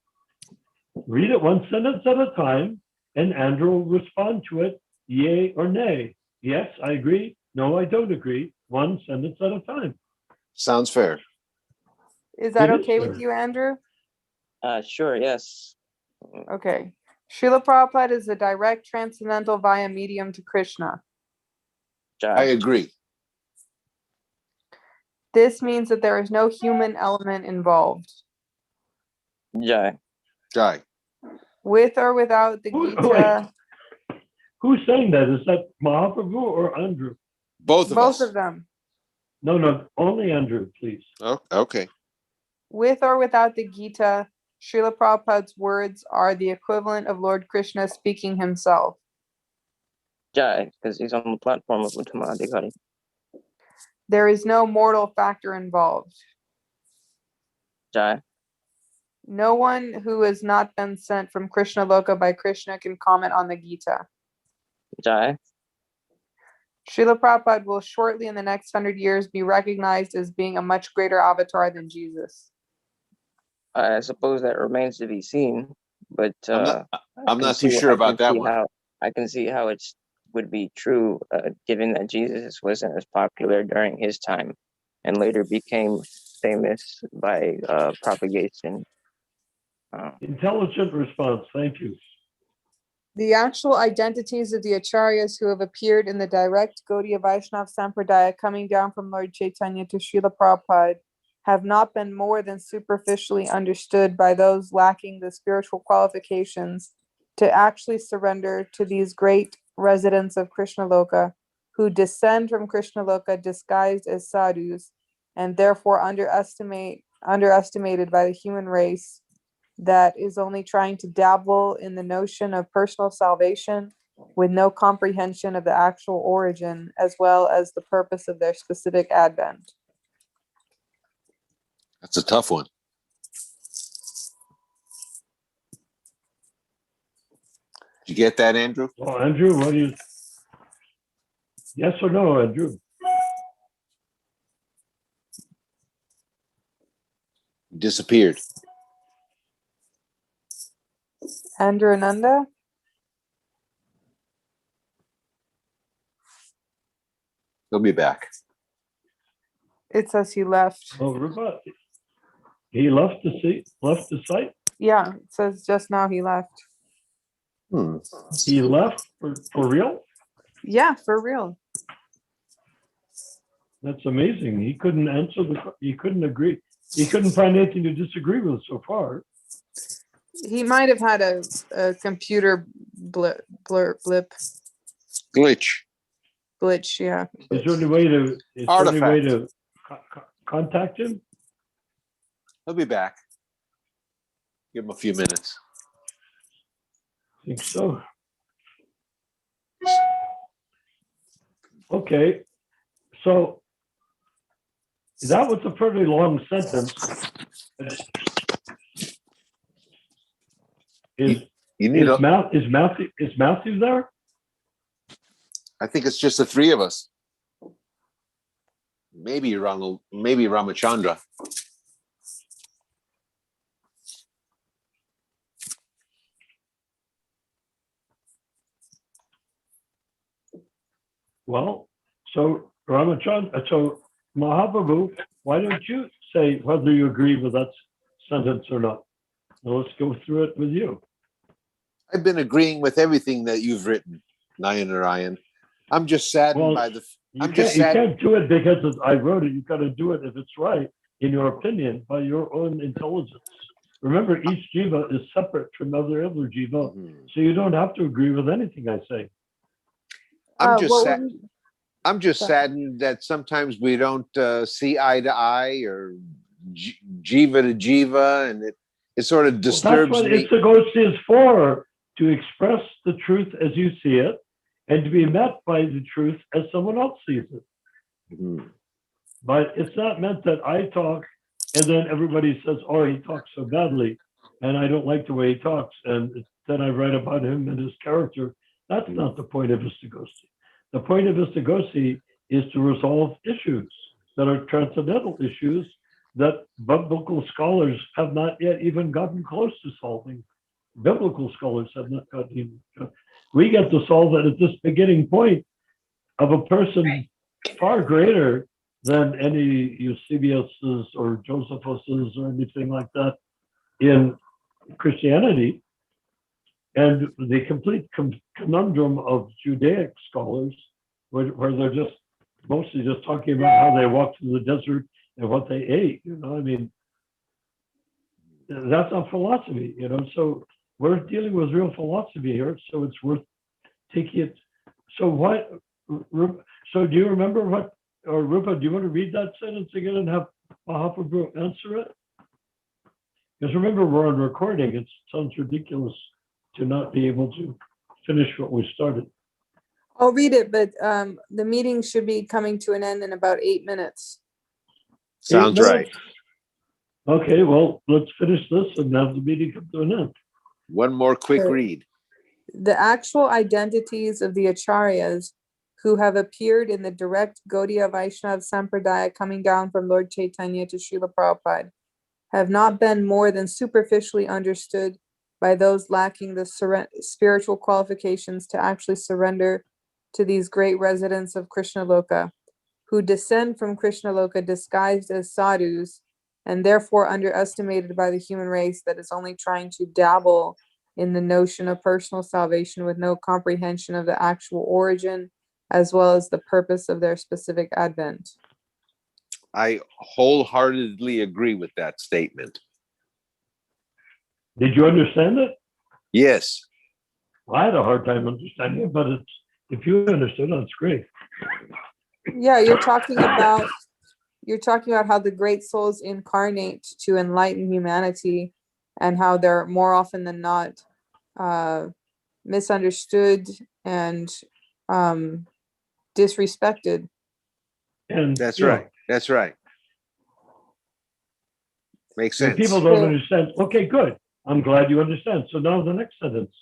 Read it one sentence at a time, and Andrew will respond to it, yay or nay. Yes, I agree. No, I don't agree. One sentence at a time. Sounds fair. Is that It is okay with fair. you, Andrew? Sure, yes. Okay. Srila Prabhupada is a direct transcendental via medium to Krishna. I Jai. agree. This means that there is no human element involved. Jai. Jai. With or without the Who- Gita, Who's saying that? Is that Mahaprabhu or Andrew? Both of both us. of them. No, only Andrew, please. Oh, okay. With or without the Gita, Srila Prabhupada's words are the equivalent of Lord Krishna speaking himself. Jai, because he's on the platform of Uttama Adhikari. There is no mortal factor involved. Jai. No one who has not been sent from Krishna Loka by Krishna can comment on the Gita. Jai. Srila Prabhupada will shortly in the next 100 years be recognized as being a much greater avatar than Jesus. I suppose that remains to be seen, but I'm not too sure about that one. I can see how it would be true, given that Jesus wasn't as popular during his time and later became famous by propagation. Intelligent response. Thank you. The actual identities of the acharyas who have appeared in the direct Gaudiya Vaishnava Sampradaya coming down from Lord Chaitanya to Srila Prabhupada have not been more than superficially understood by those lacking the spiritual qualifications to actually surrender to these great residents of Krishna Loka who descend from Krishna Loka disguised as sadhus and therefore underestimated by the human race that is only trying to dabble in the notion of personal salvation with no comprehension of the actual origin as well as the purpose of their specific advent. That's a tough one. Did you get that, Andrew? Well, Andrew, what do you? Yes or no, Andrew? Disappeared. Andrew Ananda? He'll be back. It says he left. Oh, Rupa, he left the site. Yeah, it says just now he left. He left for real. Yeah, for real. That's amazing. He couldn't answer he couldn't agree. He couldn't find anything to disagree with so far. He might have had a computer blip. Glitch. Glitch, yeah. Is there any way to contact him? He'll be back. Give him a few minutes. I think so. Okay, so that was a pretty long sentence. Is You need a, Matthew there? I think it's just the three of us. Maybe Ramachandra. Well, so Ramachandra, so Mahaprabhu, why don't you say whether you agree with that sentence or not? Now let's go through it with you. I've been agreeing with everything that you've written, Nayanarayan. I'm just saddened by the. You can't do it because I wrote it. You've got to do it if it's right, in your opinion, by your own intelligence. Remember, each jiva is separate from other jiva, so you don't have to agree with anything I say. I'm just sad. I'm just So- saddened that sometimes we don't see eye to eye or jiva to jiva, and it sort of Well, that's disturbs what me. Istagosthi is for, to express the truth as you see it and to be met by the truth as someone else sees it. Mhm. But it's not meant that I talk and then everybody says, oh, he talks so badly and I don't like the way he talks. And then I write about him and his character. That's not the point of Istagosthi. The point of Istagosthi is to resolve issues that are transcendental issues that biblical scholars have not yet even gotten close to solving. Biblical scholars have not gotten. We get to solve it at this beginning point of a person far greater than any Eusebius's or Josephus's or anything like that in Christianity. And the complete conundrum of Judaic scholars, where they're just mostly just talking about how they walked through the desert and what they ate, I mean, that's not philosophy, so we're dealing with real philosophy here, so it's worth taking it. So what, so do you remember what, or Rupa, do you want to read that sentence again and have Mahaprabhu answer it? Because remember, we're on recording. It sounds ridiculous to not be able to finish what we started. I'll read it, but the meeting should be coming to an end in about 8 minutes. Sounds 8 right. minutes? Okay, well, let's finish this and have the meeting come to an end. One more quick Sure. read. The actual identities of the acharyas who have appeared in the direct Gaudiya Vaishnav Sampradaya coming down from Lord Chaitanya to Srila Prabhupada have not been more than superficially understood by those lacking the spiritual qualifications to actually surrender to these great residents of Krishna Loka, who descend from Krishna Loka disguised as sadhus and therefore underestimated by the human race that is only trying to dabble in the notion of personal salvation with no comprehension of the actual origin as well as the purpose of their specific advent. I wholeheartedly agree with that statement. Did you understand it? Yes. I had a hard time understanding it, but if you understood, that's great. Yeah, you're talking about how the great souls incarnate to enlighten humanity and how they're more often than not misunderstood and disrespected. And That's you know, right. That's right. Makes when sense. people don't So- understand, okay, good. I'm glad you understand. So now the next sentence.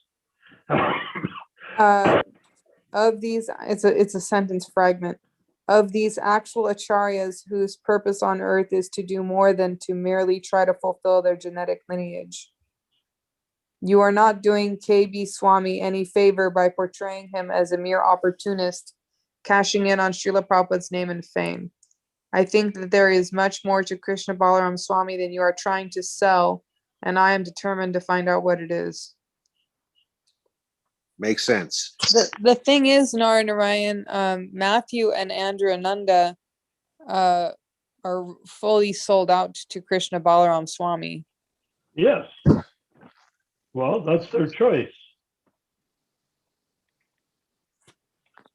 Of these, it's a sentence fragment. Of these actual acharyas whose purpose on earth is to do more than to merely try to fulfill their genetic lineage. You are not doing KB Swami any favor by portraying him as a mere opportunist, cashing in on Srila Prabhupada's name and fame. I think that there is much more to Krishna Balaram Swami than you are trying to sell, and I am determined to find out what it is. Makes sense. The thing is, Narayan, Matthew and Andrew Ananda are fully sold out to Krishna Balaram Swami. Yes. Well, that's their choice.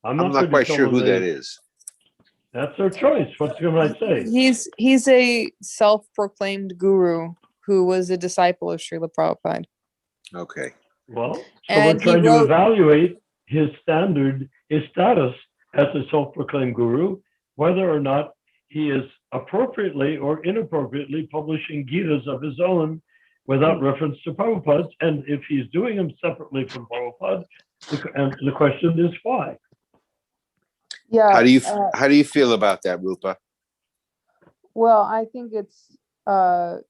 I'm going not to quite tell sure them who that is. That's their choice. What can I say? He's a self-proclaimed guru who was a disciple of Srila Prabhupada. Okay. Well, so And we're he trying to wrote- evaluate his standard, his status as a self-proclaimed guru, whether or not he is appropriately or inappropriately publishing Gitas of his own without reference to Prabhupada's. And if he's doing them separately from Prabhupada, the question is why? Yeah. How do you feel about that, Rupa? Well, I think it's a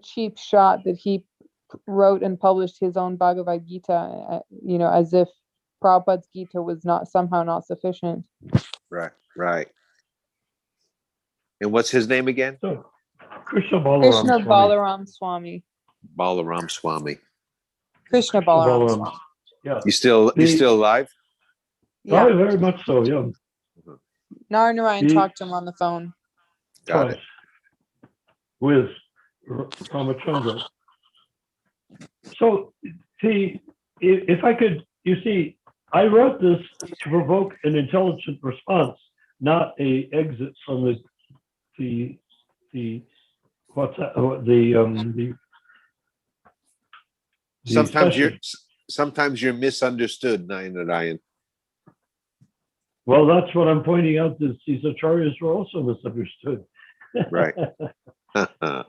cheap shot that he wrote and published his own Bhagavad Gita, as if Prabhupada's Gita was somehow not sufficient. Right, right. And what's his name again? So, Krishna Balaram Krishna Swami. Balaram Swami. Balaram Swami. Krishna Balaram Swami. Yeah. You still alive? Yeah. Oh, very much so, yeah. Narayan He- talked to him on the phone. Got it. Twice. With Ramachandra. So, see, if I could, you see, I wrote this to provoke an intelligent response, not a exit from the what's that, the Sometimes you're session. sometimes you're misunderstood, Narayan. Well, that's what I'm pointing out. That these acharyas were also misunderstood. Right. The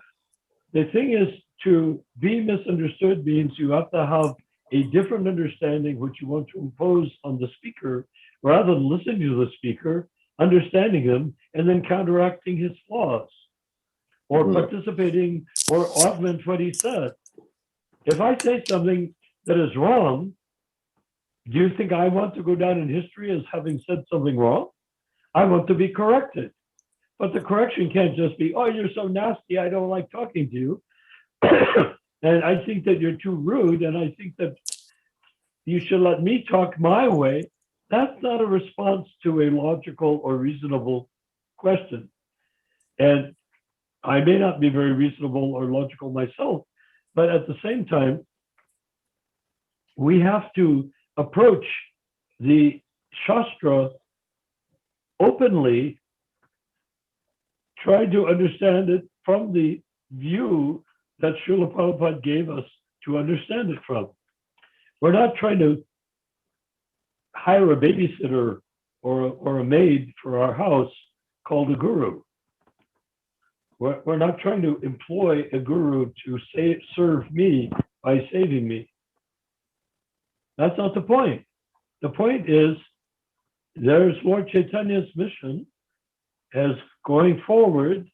thing is, to be misunderstood means you have to have a different understanding which you want to impose on the speaker, rather than listening to the speaker, understanding him, and then counteracting his flaws, or participating or augment what he said. If I say something that is wrong, do you think I want to go down in history as having said something wrong? I want to be corrected. But the correction can't just be, oh, you're so nasty, I don't like talking to you. And I think that you're too rude, and I think that you should let me talk my way. That's not a response to a logical or reasonable question. And I may not be very reasonable or logical myself, but at the same time, we have to approach the Shastra openly, try to understand it from the view that Srila Prabhupada gave us to understand it from. We're not trying to hire a babysitter or a maid for our house called a guru. We're not trying to employ a guru to serve me by saving me. That's not the point. The point is, there's Lord Chaitanya's mission as going forward.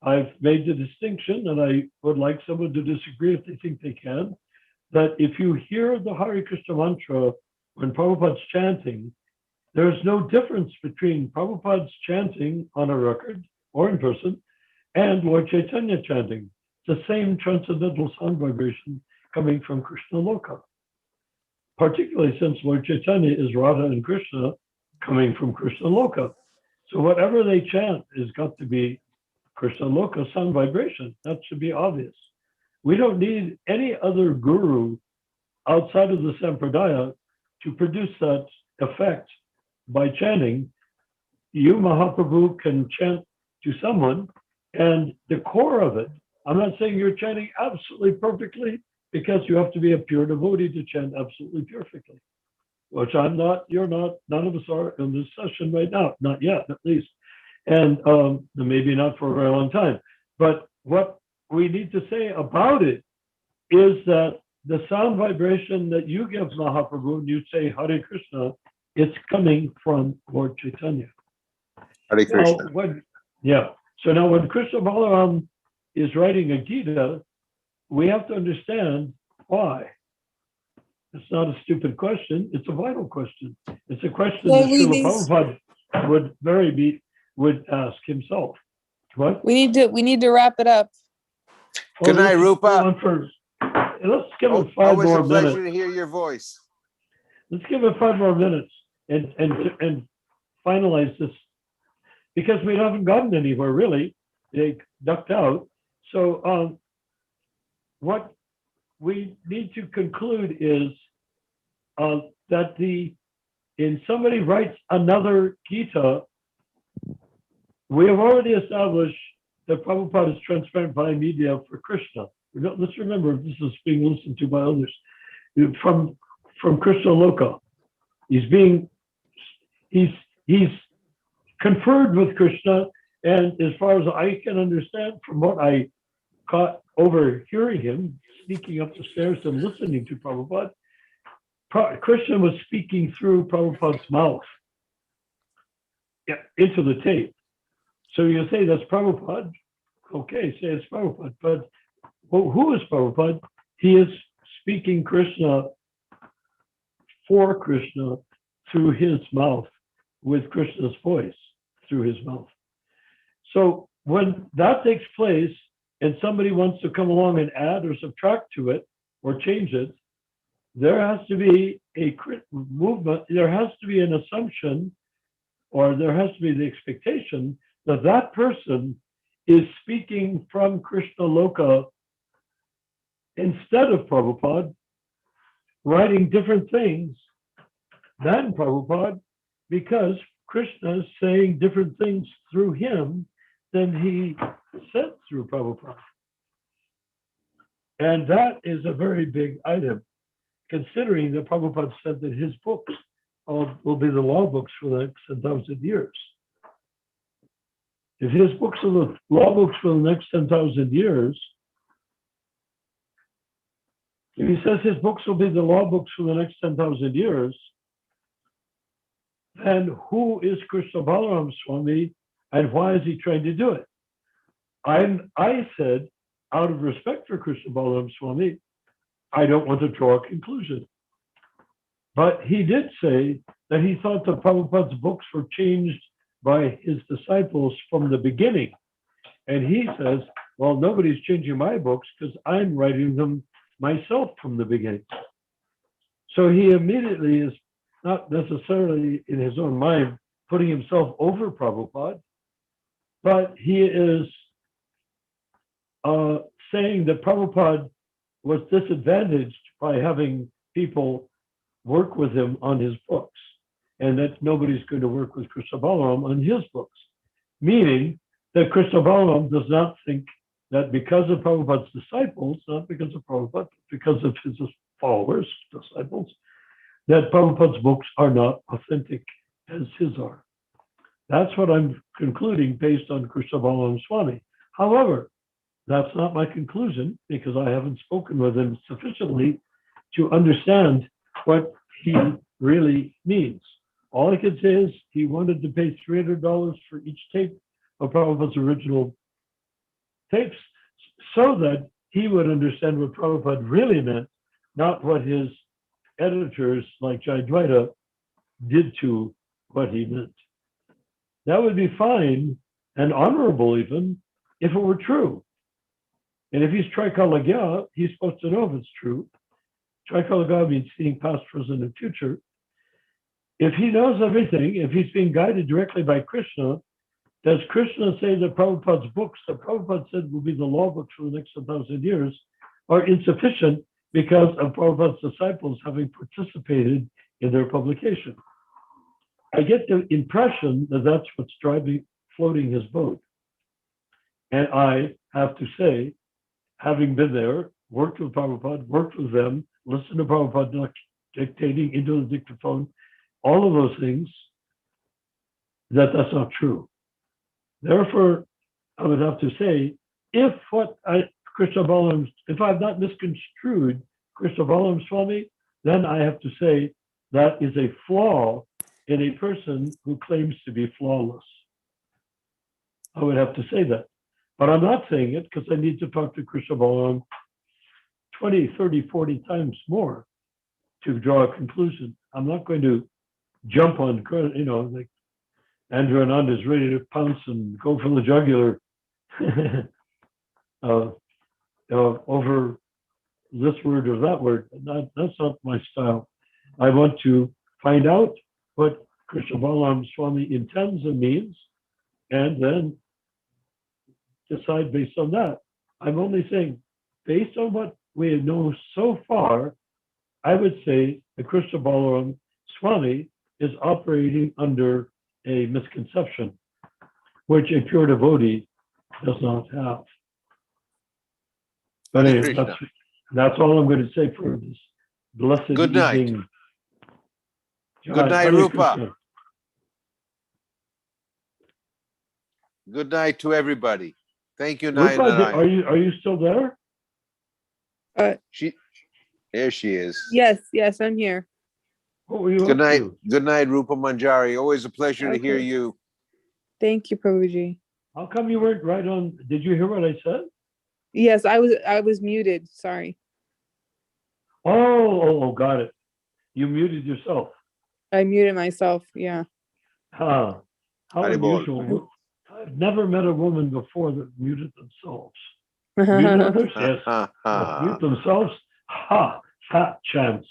I've made the distinction, and I would like someone to disagree if they think they can, that if you hear the Hare Krishna mantra when Prabhupada's chanting, there's no difference between Prabhupada's chanting on a record or in person and Lord Chaitanya chanting. It's the same transcendental sound vibration coming from Krishna Loka, particularly since Lord Chaitanya is Radha and Krishna coming from Krishna Loka. So whatever they chant has got to be Krishna Loka sound vibration. That should be obvious. We don't need any other guru outside of the Sampradaya to produce that effect by chanting. You, Mahaprabhu, can chant to someone, and the core of it, I'm not saying you're chanting absolutely perfectly, because you have to be a pure devotee to chant absolutely perfectly, which I'm not, you're not, none of us are in this session right now, not yet at least, and maybe not for a very long time. But what we need to say about it is that the sound vibration that you give Mahaprabhu and you say Hare Krishna, it's coming from Lord Chaitanya. Hare Krishna. So now when Krishna Balaram is writing a Gita, we have to understand why. It's not a stupid question, it's a vital question. It's a question that Srila Prabhupada would ask himself. What? We need to wrap it up. Good night, Rupa. Let's give it 5 Always more a pleasure minutes. to hear your voice. Let's give it 5 more minutes and finalize this, because we haven't gotten anywhere really. They ducked out. So what we need to conclude is that somebody writes another Gita, we have already established that Prabhupada is transparent by media for Krishna. Let's remember, this is being listened to by others from Krishna Loka. He's conferred with Krishna, and as far as I can understand, from what I caught overhearing him sneaking up the stairs and listening to Prabhupada, Krishna was speaking through Prabhupada's mouth into the tape. So you say that's Prabhupada. Okay, say it's Prabhupada. But who is Prabhupada? He is speaking Krishna for Krishna through his mouth, with Krishna's voice through his mouth. So when that takes place and somebody wants to come along and add or subtract to it or change it, there has to be a movement, there has to be an assumption, or there has to be the expectation that that person is speaking from Krishna Loka instead of Prabhupada, writing different things than Prabhupada because Krishna is saying different things through him than he said through Prabhupada. And that is a very big item, considering that Prabhupada said that his books will be the law books for the next 10,000 years. If his books are the law books for the next 10,000 years, if he says his books will be the law books for the next 10,000 years, then who is Krishna Balaram Swami and why is he trying to do it? I said, out of respect for Krishna Balaram Swami, I don't want to draw a conclusion. But he did say that he thought that Prabhupada's books were changed by his disciples from the beginning. And he says, well, nobody's changing my books because I'm writing them myself from the beginning. So he immediately is not necessarily in his own mind putting himself over Prabhupada, but he is saying that Prabhupada was disadvantaged by having people work with him on his books, and that nobody's going to work with Krishna Balaram on his books, meaning that Krishna Balaram does not think that because of Prabhupada's disciples, not because of Prabhupada, but because of his followers, disciples, that Prabhupada's books are not authentic as his are. That's what I'm concluding based on Krishna Balaram Swami. However, that's not my conclusion because I haven't spoken with him sufficiently to understand what he really means. All I can say is he wanted to pay $300 for each tape of Prabhupada's original tapes so that he would understand what Prabhupada really meant, not what his editors like Jayadvaita did to what he meant. That would be fine and honorable even if it were true. And if he's Trikalagya, he's supposed to know if it's true. Trikalagya means seeing past, present, and future. If he knows everything, if he's being guided directly by Krishna, does Krishna say that Prabhupada's books that Prabhupada said will be the law books for the next 1,000 years are insufficient because of Prabhupada's disciples having participated in their publication? I get the impression that that's what's floating his boat. And I have to say, having been there, worked with Prabhupada, worked with them, listened to Prabhupada dictating into the dictaphone, all of those things, that's not true. Therefore, I would have to say, if I've not misconstrued Krishna Balaram Swami, then I have to say that is a flaw in a person who claims to be flawless. I would have to say that. But I'm not saying it because I need to talk to Krishna Balaram 20, 30, 40 times more to draw a conclusion. I'm not going to jump on, like Andrew Anand is ready to pounce and go for the jugular over this word or that word. That's not my style. I want to find out what Krishna Balaram Swami intends and means, and then decide based on that. I'm only saying, based on what we know so far, I would say that Krishna Balaram Swami is operating under a misconception, which a pure devotee does not have. But anyway, that's all I'm going to say for this blessed Good night. evening. Good night, Hare Rupa. Krishna. Good night to everybody. Thank you, Rupa, Narayan. are you still there? There she is. Yes, I'm here. What were you Good up night. to? Good night, Rupa Manjari. Always a pleasure to hear Okay. you. Thank you, Prabhuji. How come you weren't right on? Did you hear what I said? Yes, I was muted. Sorry. Oh, got it. You muted yourself. I muted myself. Yeah. How Haribol. unusual. I've never met a woman before that muted themselves. Mute others? Yes. But mute themselves? Ha! Fat chance.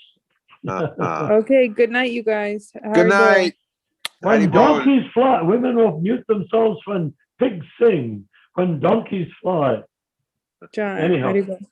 Okay, good night, you guys. Good night. When Haribol. donkeys fly, women will mute themselves when pigs sing. When donkeys fly. John, Anyhow. Haribol.